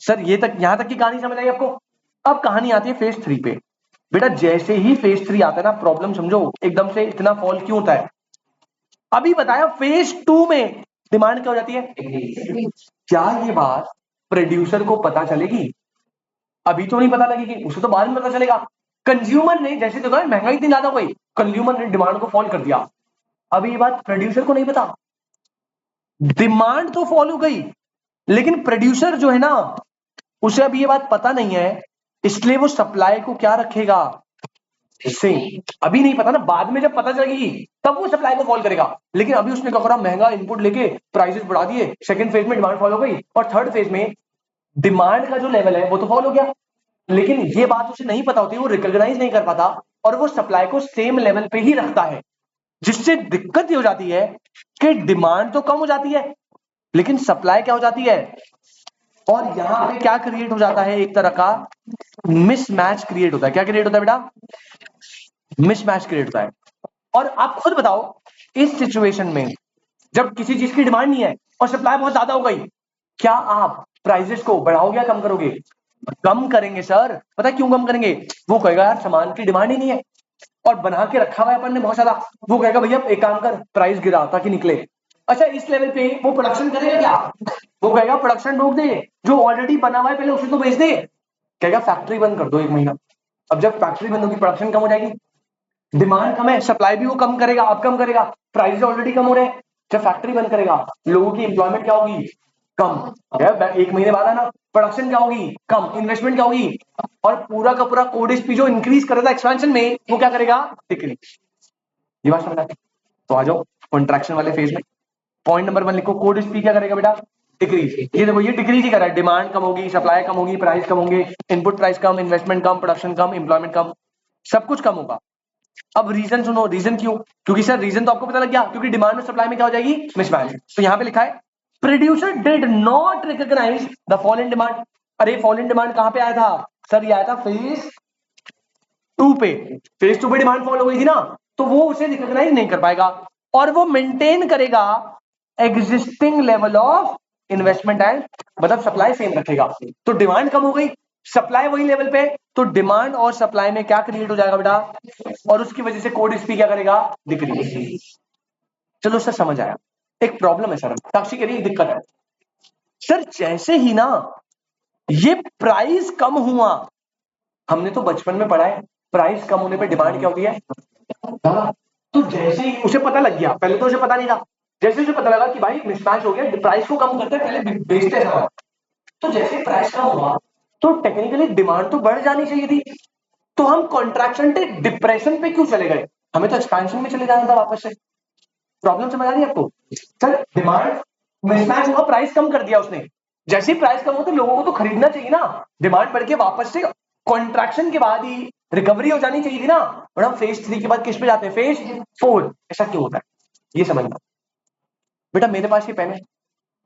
सर ये तक, यहां तक की कहानी समझ आई आपको। अब कहानी आती है फेज 3 पे। बेटा जैसे ही फेज 3 आता है ना, प्रॉब्लम समझो एकदम से इतना फॉल क्यों होता है। अभी बताया फेज 2 में डिमांड क्या हो जाती है, क्या ये बात प्रोड्यूसर को पता चलेगी, अभी तो नहीं पता लगेगी, उसे तो बाद में पता चलेगा। कंज्यूमर ने जैसे देखा महंगाई इतनी ज्यादा हो गई, कंज्यूमर ने डिमांड को फॉल कर दिया, अभी ये बात प्रोड्यूसर को नहीं पता। डिमांड तो फॉल हो गई, लेकिन प्रोड्यूसर जो है ना उसे अभी ये बात पता नहीं है, इसलिए वो सप्लाई को क्या रखेगा, सेम। अभी नहीं पता ना, बाद में जब पता चलेगी तब वो सप्लाई को फॉल करेगा। लेकिन अभी उसने क्या करा, महंगा इनपुट लेके प्राइसेस बढ़ा दिए, सेकंड फेज में डिमांड फॉल हो गई, और थर्ड फेज में डिमांड का जो लेवल है वो तो फॉल हो गया, लेकिन ये बात उसे नहीं पता होती, वो रिकॉग्नाइज नहीं कर पाता, और वो सप्लाई को सेम लेवल पे ही रखता है, जिससे दिक्कत ये हो जाती है कि डिमांड तो कम हो जाती है लेकिन सप्लाई क्या हो जाती है, और यहां पे क्या क्रिएट हो जाता है, एक तरह का मिसमैच क्रिएट होता है। क्या क्रिएट होता है बेटा, मिसमैच क्रिएट होता है। और आप खुद बताओ, इस सिचुएशन में जब किसी चीज की डिमांड नहीं है और सप्लाई बहुत ज्यादा हो गई, क्या आप प्राइसेस को बढ़ाओगे या कम करोगे? कम करेंगे सर। पता है क्यों कम करेंगे? वो कहेगा यार सामान की डिमांड ही नहीं है और बना के रखा हुआ है अपन ने बहुत ज्यादा, वो कहेगा भैया एक काम कर, प्राइस गिरा ताकि निकले। अच्छा, इस लेवल पे वो प्रोडक्शन करेगा क्या? वो कहेगा प्रोडक्शन रोक दे, जो ऑलरेडी बना हुआ है पहले उसे तो बेच दे। कहेगा फैक्ट्री बंद कर दो 1 महीना। अब जब फैक्ट्री बंद होगी, प्रोडक्शन कम हो जाएगी, डिमांड कम है, सप्लाई भी वो कम करेगा, अब कम करेगा, प्राइस ऑलरेडी कम हो रहे हैं। जब फैक्ट्री बंद करेगा, लोगों की एम्प्लॉयमेंट क्या होगी, कम। 1 महीने बाद आना, प्रोडक्शन क्या होगी, कम, इन्वेस्टमेंट क्या होगी, और पूरा का पूरा कोड स्पी जो इंक्रीज कर रहा था एक्सपेंशन में, वो क्या करेगा, डिक्रीज। ये बात समझ आती? तो आ जाओ कॉन्ट्रैक्शन वाले फेज में। पॉइंट नंबर 1 लिखो, कोड स्पी क्या करेगा बेटा, डिक्रीज। ये देखो, ये डिक्रीज ही कर रहा है, डिमांड कम होगी, सप्लाई कम होगी, प्राइस कम होंगे, इनपुट प्राइस कम, इन्वेस्टमेंट कम, प्रोडक्शन कम, एम्प्लॉयमेंट कम, सब कुछ कम होगा। अब रीजन सुनो, रीजन क्यों? क्योंकि सर रीजन तो आपको पता लग गया, क्योंकि डिमांड में सप्लाई में क्या हो जाएगी, मिसमैच। तो यहां पे लिखा है producer did not recognise the fall in demand. अरे फॉल इन डिमांड कहां पे आया था सर? ये आया था फेज 2 पे। फेज 2 पे डिमांड फॉल हो गई थी ना, तो वो उसे रिकॉग्नाइज नहीं कर पाएगा, और वो मेंटेन करेगा existing level of investment and, मतलब सप्लाई सेम रखेगा। तो डिमांड कम हो गई, सप्लाई वही लेवल पे, तो डिमांड और सप्लाई में क्या क्रिएट हो जाएगा बेटा, और उसकी वजह से कोड स्पी क्या करेगा, डिक्रीज। चलो सर समझ आया। एक प्रॉब्लम है सर, साक्षी कह रही है दिक्कत है सर, जैसे ही ना ये प्राइस कम हुआ, हमने तो बचपन में पढ़ा है प्राइस कम होने पे डिमांड क्या होती है, तो जैसे ही उसे पता लग गया, पहले तो उसे पता नहीं था, जैसे उसे पता लगा कि भाई मिसमैच हो गया, प्राइस को कम करते हैं, पहले बेचते हैं, तो जैसे प्राइस कम हुआ, तो टेक्निकली डिमांड तो बढ़ जानी चाहिए थी, तो हम कॉन्ट्रैक्शन से डिप्रेशन पे क्यों चले गए? हमें तो एक्सपेंशन में चले जाना था वापस से। प्रॉब्लम समझ आ रही है आपको? सर डिमांड मिसमैच हुआ, प्राइस कम कर दिया उसने, जैसे ही प्राइस कम हो तो लोगों को तो खरीदना चाहिए ना, डिमांड बढ़ के वापस से कॉन्ट्रैक्शन के बाद ही रिकवरी हो जानी चाहिए थी ना। और हम फेज 3 के बाद किस पे जाते हैं, फेज 4। ऐसा क्यों होता है ये समझना। बेटा मेरे पास ये पेन है,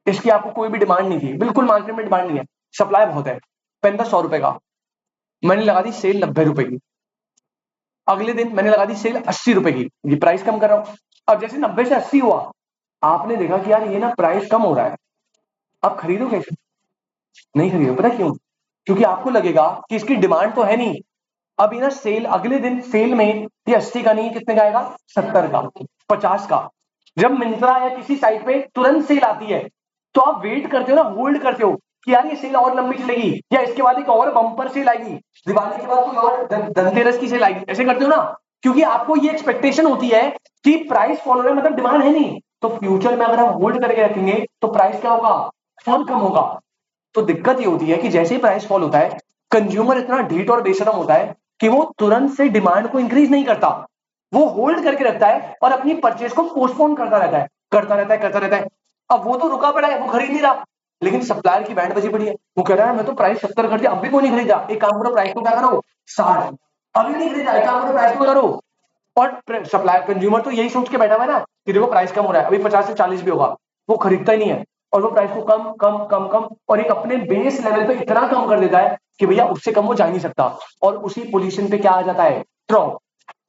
इसकी आपको कोई भी डिमांड नहीं थी, बिल्कुल मार्केट में डिमांड नहीं है, सप्लाई बहुत है, पेन था 100 रुपए का, मैंने लगा दी सेल 90 रुपए की, अगले दिन मैंने लगा दी सेल 80 रुपए की, ये प्राइस कम कर रहा हूं। अब जैसे 90 से 80 हुआ, आपने देखा कि यार ये ना प्राइस कम हो रहा है, आप खरीदो कैसे? नहीं खरीदो, पता क्यों? क्योंकि आपको लगेगा कि इसकी डिमांड तो है नहीं। अब ये ना सेल, अगले दिन सेल में ये 80 का नहीं, कितने का आएगा, 70 का, 50 का। जब मिंत्रा या किसी साइट पे तुरंत सेल आती है, तो आप वेट करते हो ना, होल्ड करते हो कि यार ये सेल और लंबी चलेगी, या इसके बाद एक और बम्पर सेल आएगी, दिवाली के बाद कोई और धनतेरस की सेल आएगी, ऐसे करते हो ना, क्योंकि आपको ये एक्सपेक्टेशन होती है कि प्राइस फॉल हो रहा है, मतलब डिमांड है नहीं, तो फ्यूचर में अगर हम होल्ड करके रखेंगे तो प्राइस क्या होगा, फॉल कम होगा। तो दिक्कत ये होती है कि जैसे ही प्राइस फॉल होता है, कंज्यूमर इतना ढीठ और बेशरम होता है कि वो तुरंत से डिमांड को इंक्रीज नहीं करता, वो होल्ड करके रखता है और अपनी परचेज को पोस्टपोन करता रहता है, करता रहता है, करता रहता है। अब वो तो रुका पड़ा है, वो खरीद नहीं रहा, लेकिन सप्लायर की बैंड बजी पड़ी है, वो कह रहा है मैं तो प्राइस 70 कर दिया, अब भी कोई नहीं खरीदा, एक काम करो प्राइस को क्या करो 60, अभी नहीं खरीदा, एक काम करो प्राइस को करो। और सप्लायर, कंज्यूमर तो यही सोच के बैठा हुआ है ना कि देखो प्राइस कम हो रहा है, अभी 50 से 40 भी होगा, वो खरीदता ही नहीं है, और वो प्राइस को कम कम कम कम और एक अपने बेस लेवल पे इतना कम कर देता है कि भैया उससे कम वो जा नहीं सकता, और उसी पोजीशन पे क्या आ जाता है, ड्रॉप।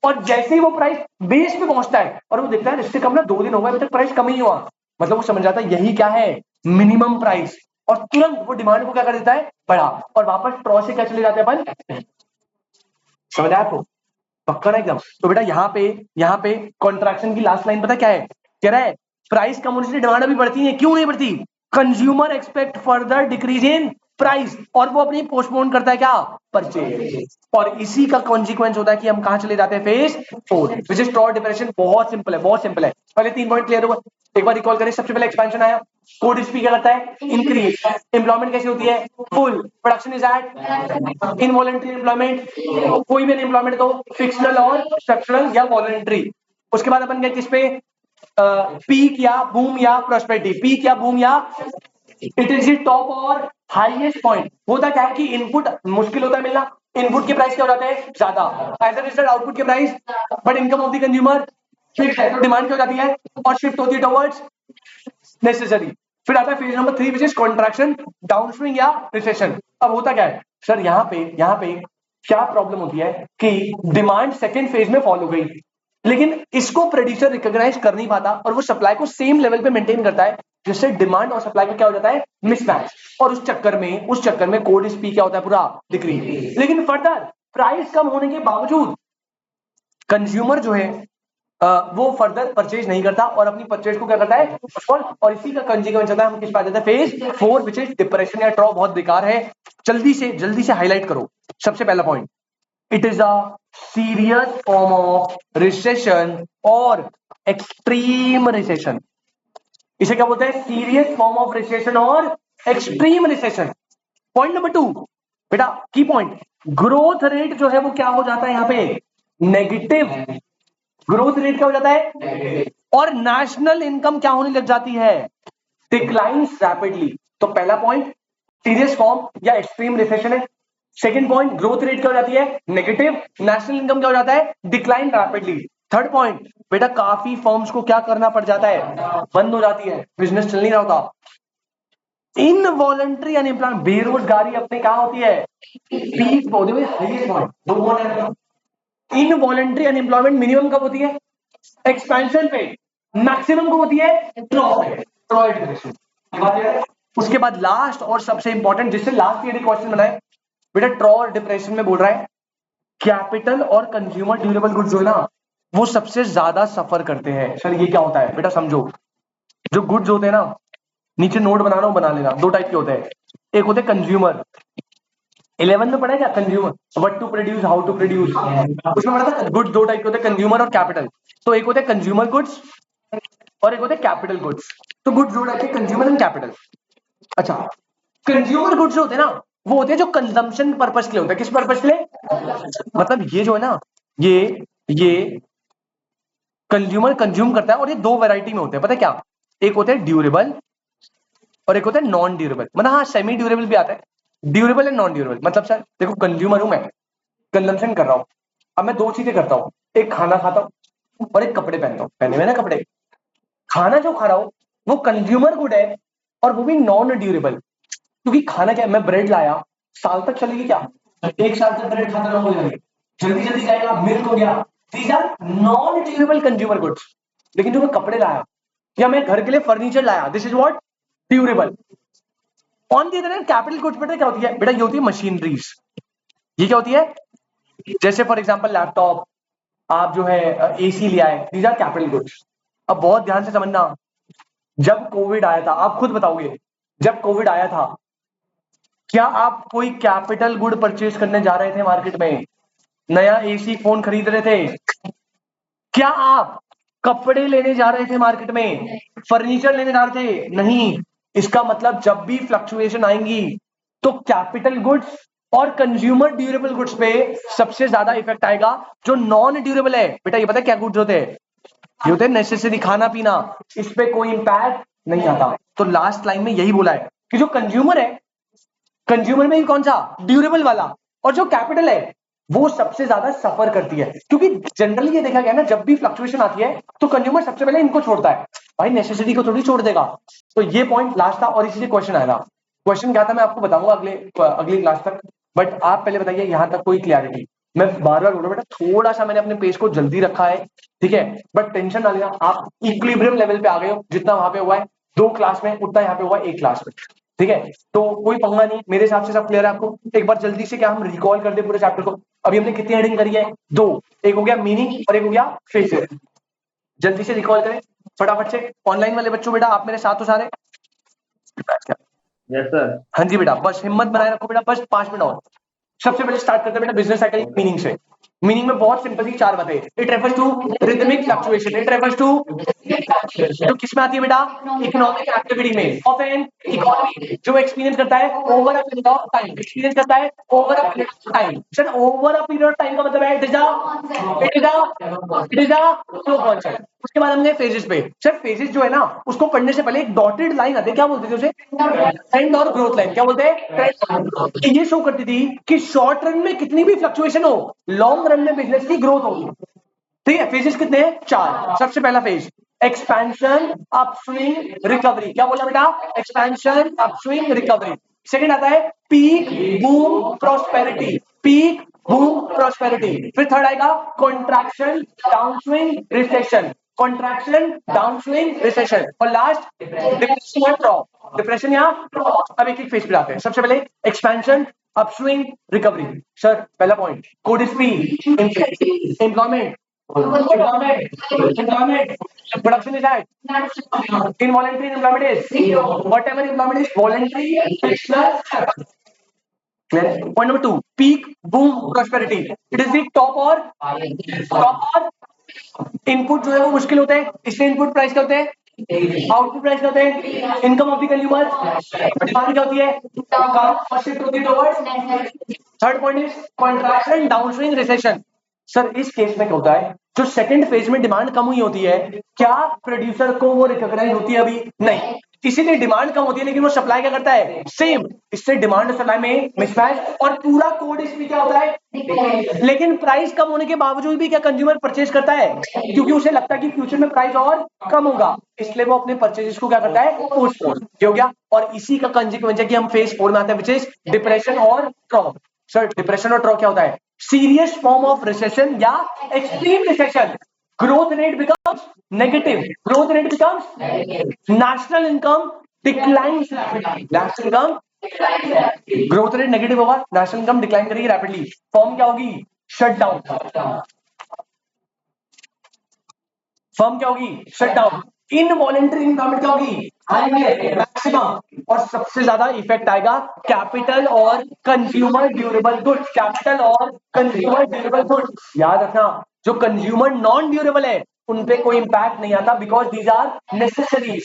और जैसे ही वो प्राइस बेस पे पहुंचता है और वो देखता है इससे कम ना 2 दिन हो गए अभी तक प्राइस कम ही हुआ, मतलब वो समझ जाता है यही क्या है, मिनिमम प्राइस, और तुरंत वो डिमांड को क्या कर देता है, बढ़ा, और वापस ट्रॉ से क्या चले जाते हैं अपन, समझ आया आपको? पक्का ना एकदम? तो बेटा यहाँ पे कॉन्ट्रैक्शन की लास्ट लाइन पता क्या है, कह रहा है प्राइस कम होने से डिमांड अभी बढ़ती है, क्यों नहीं बढ़ती, consumer expect further decrease in price, और वो अपनी पोस्टपोन करता है क्या, परचेज, और इसी का कॉन्सिक्वेंस होता है कि हम कहां चले जाते हैं, phase 4, which is stock depression. बहुत सिंपल है, बहुत सिंपल है, पहले 3 पॉइंट क्लियर हुआ, एक बार रिकॉल करें। सबसे पहले एक्सपेंशन आया, कोड स्पी क्या करता है, इंक्रीज, एम्प्लॉयमेंट कैसी होती है, full, production is at involuntary employment, कोई भी एम्प्लॉयमेंट को फिक्शनल और स्ट्रक्चरल या वॉलंटरी। उसके बाद अपन गए किस पे, पीक या बूम या प्रोस्पेरिटी, पीक या बूम या इट इज द टॉप और हाईएस्ट पॉइंट। होता क्या है कि इनपुट मुश्किल होता है मिलना, इनपुट के प्राइस क्या हो जाते हैं ज्यादा, एज अ रिजल्ट आउटपुट के price, but income of the consumer fix है, तो डिमांड क्या हो जाती है और शिफ्ट होती है टुवर्ड्स नेसेसरी। फिर आता है phase number 3 which is contraction, downswing या रिसेशन। अब होता क्या है सर, यहाँ पे क्या प्रॉब्लम होती है कि डिमांड सेकेंड फेज में फॉल हो गई, लेकिन इसको प्रेडिक्टर रिकॉग्नाइज कर नहीं पाता और वो सप्लाई को सेम लेवल पे मेंटेन करता है, जिससे डिमांड और सप्लाई का क्या हो जाता है, मिसमैच। और उस चक्कर में कोड स्पी क्या होता है, पूरा डिक्रीज। लेकिन फर्दर प्राइस कम होने के बावजूद कंज्यूमर जो है वो फर्दर परचेज नहीं करता और अपनी परचेज को क्या करता है, और इसी का कंजीक्वेंस होता है, हम किस पे आ जाते हैं, फेज 4 विच इज डिप्रेशन या ड्रॉ। बहुत बेकार है, जल्दी से हाईलाइट करो। सबसे पहला point, it is a serious form of recession और एक्सट्रीम रिसेशन। इसे क्या बोलते हैं, सीरियस फॉर्म ऑफ रिसेशन और एक्सट्रीम रिसेशन। पॉइंट नंबर 2 बेटा, की पॉइंट, ग्रोथ रेट जो है वो क्या हो जाता है यहाँ पे, नेगेटिव। ग्रोथ रेट क्या हो जाता है, और नेशनल इनकम क्या होने लग जाती है, डिक्लाइंस रैपिडली। तो पहला पॉइंट सीरियस फॉर्म या एक्सट्रीम रिसेशन है। सेकंड पॉइंट, ग्रोथ रेट क्या हो जाती है, नेगेटिव, नेशनल इनकम क्या हो जाता है, डिक्लाइन रैपिडली। थर्ड पॉइंट बेटा, काफी फर्म्स को क्या करना पड़ जाता है, बंद हो जाती है, बिजनेस चल नहीं रहा होता। इनवॉलंटरी अनएम्प्लॉयमेंट, बेरोजगारी अपने क्या होती है, पीक पौधे में highest point. Involuntary unemployment minimum कब होती है, एक्सपेंशन पे, मैक्सिमम कब होती है, ट्रॉय डिप्रेशन। उसके बाद लास्ट और सबसे इंपॉर्टेंट, जिससे लास्ट ईयर क्वेश्चन बनाए बेटा, ट्रॉ और डिप्रेशन में बोल रहा है कैपिटल और कंज्यूमर ड्यूरेबल गुड्स जो है ना, वो सबसे ज्यादा सफर करते हैं। सर ये क्या होता है बेटा, समझो। जो गुड्स होते हैं ना, नीचे नोट बनाना हो बना लेना, दो टाइप के होते हैं। एक होते हैं कंज्यूमर, 11 में पढ़ा क्या, consumer, what to produce, how to produce, उसमें पढ़ा था। गुड्स दो टाइप के होते हैं, कंज्यूमर और कैपिटल। तो एक होते हैं कंज्यूमर गुड्स और एक होते हैं कैपिटल गुड्स। तो गुड्स दो टाइप के, कंज्यूमर एंड कैपिटल। अच्छा, कंज्यूमर गुड्स होते हैं ना, वो होते हैं जो कंजम्पशन पर्पस के लिए होते हैं। किस पर्पस के लिए, मतलब ये जो है ना, ये कंज्यूमर कंज्यूम करता है, और ये दो वैरायटी में होते हैं, पता है क्या, एक होते हैं ड्यूरेबल और एक होता है नॉन ड्यूरेबल। मतलब हाँ, सेमी ड्यूरेबल भी आता है, ड्यूरेबल एंड नॉन ड्यूरेबल। मतलब सर देखो, कंज्यूमर हूं मैं, कंजम्पशन कर रहा हूं, अब मैं दो चीजें करता हूं, एक खाना खाता हूं और एक कपड़े पहनता हूं। पहने हुए ना कपड़े, खाना जो खा रहा हूं वो कंज्यूमर गुड है, और वो भी नॉन ड्यूरेबल। क्योंकि खाना क्या है, मैं ब्रेड लाया, साल तक चलेगी क्या, एक साल तक ब्रेड खाता रहो, जल्दी जल्दी जाएगा, मिल्क हो गया, these are non durable consumer goods. लेकिन जो मैं कपड़े लाया या मैं घर के लिए फर्नीचर लाया, this is what, durable. On the other hand capital goods बेटा क्या होती है, बेटा ये होती है मशीनरीज। ये क्या होती है, जैसे फॉर एग्जांपल लैपटॉप, आप जो है एसी ले आए, दीज आर कैपिटल गुड्स। अब बहुत ध्यान से समझना, जब कोविड आया था, आप खुद बताओगे, जब कोविड आया था, क्या आप कोई कैपिटल गुड परचेज करने जा रहे थे मार्केट में, नया एसी फोन खरीद रहे थे, क्या आप कपड़े लेने जा रहे थे मार्केट में, फर्नीचर लेने जा रहे थे, नहीं। इसका मतलब जब भी फ्लक्चुएशन आएंगी तो कैपिटल गुड्स और कंज्यूमर ड्यूरेबल गुड्स पे सबसे ज्यादा इफेक्ट आएगा। जो नॉन ड्यूरेबल है बेटा, ये पता है क्या गुड्स होते हैं, ये होते हैं नेसेसरी, खाना पीना, इस पे कोई इंपैक्ट नहीं आता। तो लास्ट लाइन में यही बोला है कि जो कंज्यूमर है, कंज्यूमर में ही कौन सा, ड्यूरेबल वाला, और जो कैपिटल है वो सबसे ज्यादा सफर करती है। क्योंकि जनरली ये देखा गया ना, जब भी फ्लक्चुएशन आती है तो कंज्यूमर सबसे पहले इनको छोड़ता है, भाई नेसेसिटी को थोड़ी छोड़ देगा। तो ये पॉइंट लास्ट था, और इसी से क्वेश्चन आया था। क्वेश्चन क्या था मैं आपको बताऊंगा अगली क्लास तक, बट आप पहले बताइए यहां तक कोई क्लियरिटी। मैं बार बार बोल रहा हूं बेटा, थोड़ा सा मैंने अपने पेज को जल्दी रखा है, ठीक है, बट टेंशन ना लेना, आप इक्विलिब्रियम लेवल पे आ गए हो, जितना वहां पे हुआ है 2 क्लास में उतना यहाँ पे हुआ है 1 क्लास में, ठीक है। तो कोई पंगा नहीं, मेरे हिसाब से सब क्लियर है आपको। एक बार जल्दी से क्या हम रिकॉल कर दे पूरे चैप्टर को। अभी हमने कितनी हेडिंग करी है, 2, एक हो गया मीनिंग और एक हो गया फेजेस। जल्दी से रिकॉल करें फटाफट से। ऑनलाइन वाले बच्चों बेटा आप मेरे साथ हो सारे, यस सर। हाँ जी बेटा, बस हिम्मत बनाए रखो बेटा, बस 5 मिनट और। सबसे पहले स्टार्ट करते हैं बेटा बिजनेस साइकिल मीनिंग से। मीनिंग में बहुत सिंपल सी 4 बातें। It refers to rhythmic fluctuation, it refers to, तो किस में आती है बेटा, इकोनॉमिक एक्टिविटी में ऑफ एन इकोनॉमी, जो एक्सपीरियंस करता है over a period of time, experience करता है over a period of time. Sir over a period of time का मतलब है it is a flow concept. उसके बाद हमने फेजेस पे, सर फेजेस जो है ना, उसको पढ़ने से पहले एक डॉटेड लाइन आती है, क्या बोलते थे उसे, ट्रेंड और ग्रोथ लाइन। क्या बोलते हैं, ये शो करती थी कि शॉर्ट रन में कितनी भी फ्लक्चुएशन हो, लॉन्ग रन में बिजनेस की ग्रोथ होगी। ठीक है, फेजेस कितने हैं, 4। सबसे पहला फेज एक्सपेंशन, अपस्विंग, रिकवरी। क्या बोला बेटा? Expansion, upswing, recovery. सेकंड आता है peak, boom, prosperity. Peak, boom, prosperity. फिर थर्ड आएगा contraction, downswing, recession. Contraction, downswing, recession. और लास्ट डिप्रेशन या ड्रॉप। डिप्रेशन या ड्रॉप। अब एक एक फेज पे आते हैं। सबसे पहले एक्सपेंशन, अपस्विंग, रिकवरी। सर पहला point, code speed, employment, employment, production is at involuntary employment is zero. Whatever employment is voluntary, fixed plus. Clear? Point number two, peak, boom, prosperity. It is the top or input जो है वो मुश्किल होते हैं, इसलिए इनपुट प्राइस क्या होते हैं? आउटपुट प्राइस क्या होते हैं? Income of the consumer. Demand क्या होती है? शिफ्ट होती है towards. Third point is contraction, downswing, recession. Sir इस केस में क्या होता है, जो सेकंड फेज में डिमांड कम हुई होती है, क्या प्रोड्यूसर को वो रिकॉग्नाइज होती है? अभी नहीं। इसीलिए डिमांड कम होती है लेकिन वो सप्लाई क्या करता है? सेम। इससे डिमांड और सप्लाई में मिसमैच और पूरा कोड इसमें क्या होता है? लेकिन प्राइस कम होने के बावजूद भी क्या कंज्यूमर परचेज करता है? क्योंकि उसे लगता है कि फ्यूचर में प्राइस और कम होगा, इसलिए वो अपने परचेजेस को क्या करता है? पोस्टपोन। हो गया। और इसी का कंसिक्वेंस है कि हम फेज 4 में आते हैं, विच इज डिप्रेशन और ड्रॉप। सर डिप्रेशन और ड्रॉप क्या होता है? सीरियस फॉर्म ऑफ रिसेशन या extreme recession. Growth rate becomes negative, growth rate becomes national income declines rapidly. National income growth rate negative होगा, नेशनल इनकम डिक्लाइन करेगी रैपिडली। फॉर्म क्या होगी? Shut down. फर्म क्या होगी? Shut down. इनवॉलेंटरी इम्प्लॉयमेंट क्या होगी? मैक्सिमम। और सबसे ज्यादा इफेक्ट आएगा कैपिटल और कंज्यूमर ड्यूरेबल गुड्स। कैपिटल और कंज्यूमर ड्यूरेबल गुड्स। याद रखना, जो कंज्यूमर नॉन ड्यूरेबल है उन पे कोई इंपैक्ट नहीं आता, बिकॉज दीज आर नेसेसरीज।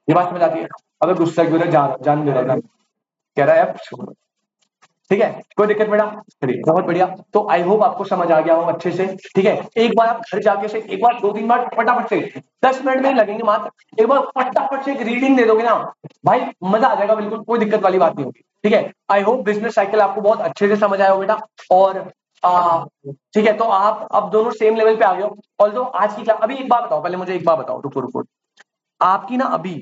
ये बात समझ आती है? अगर गुस्सा की वजह जान दे रहा कह रहा है छोड़ो, ठीक है, कोई दिक्कत बेटा? चलिए बहुत बढ़िया। तो आई होप आपको समझ आ गया हो अच्छे से। ठीक है, एक बार आप घर जाके से एक बार 2-3 बार फटाफट से 10 मिनट में लगेंगे मात्र, एक बार फटाफट से एक रीडिंग दे दोगे ना भाई, मजा आ जाएगा, बिल्कुल कोई दिक्कत वाली बात नहीं होगी। ठीक है, आई होप बिजनेस साइकिल आपको बहुत अच्छे से समझ आया हो बेटा। और ठीक है, तो आप अब दोनों सेम लेवल पे आ गए हो। ऑल्दो आज की क्लास, अभी एक बात बताओ, पहले मुझे एक बात बताओ, रुको रुको, आपकी ना अभी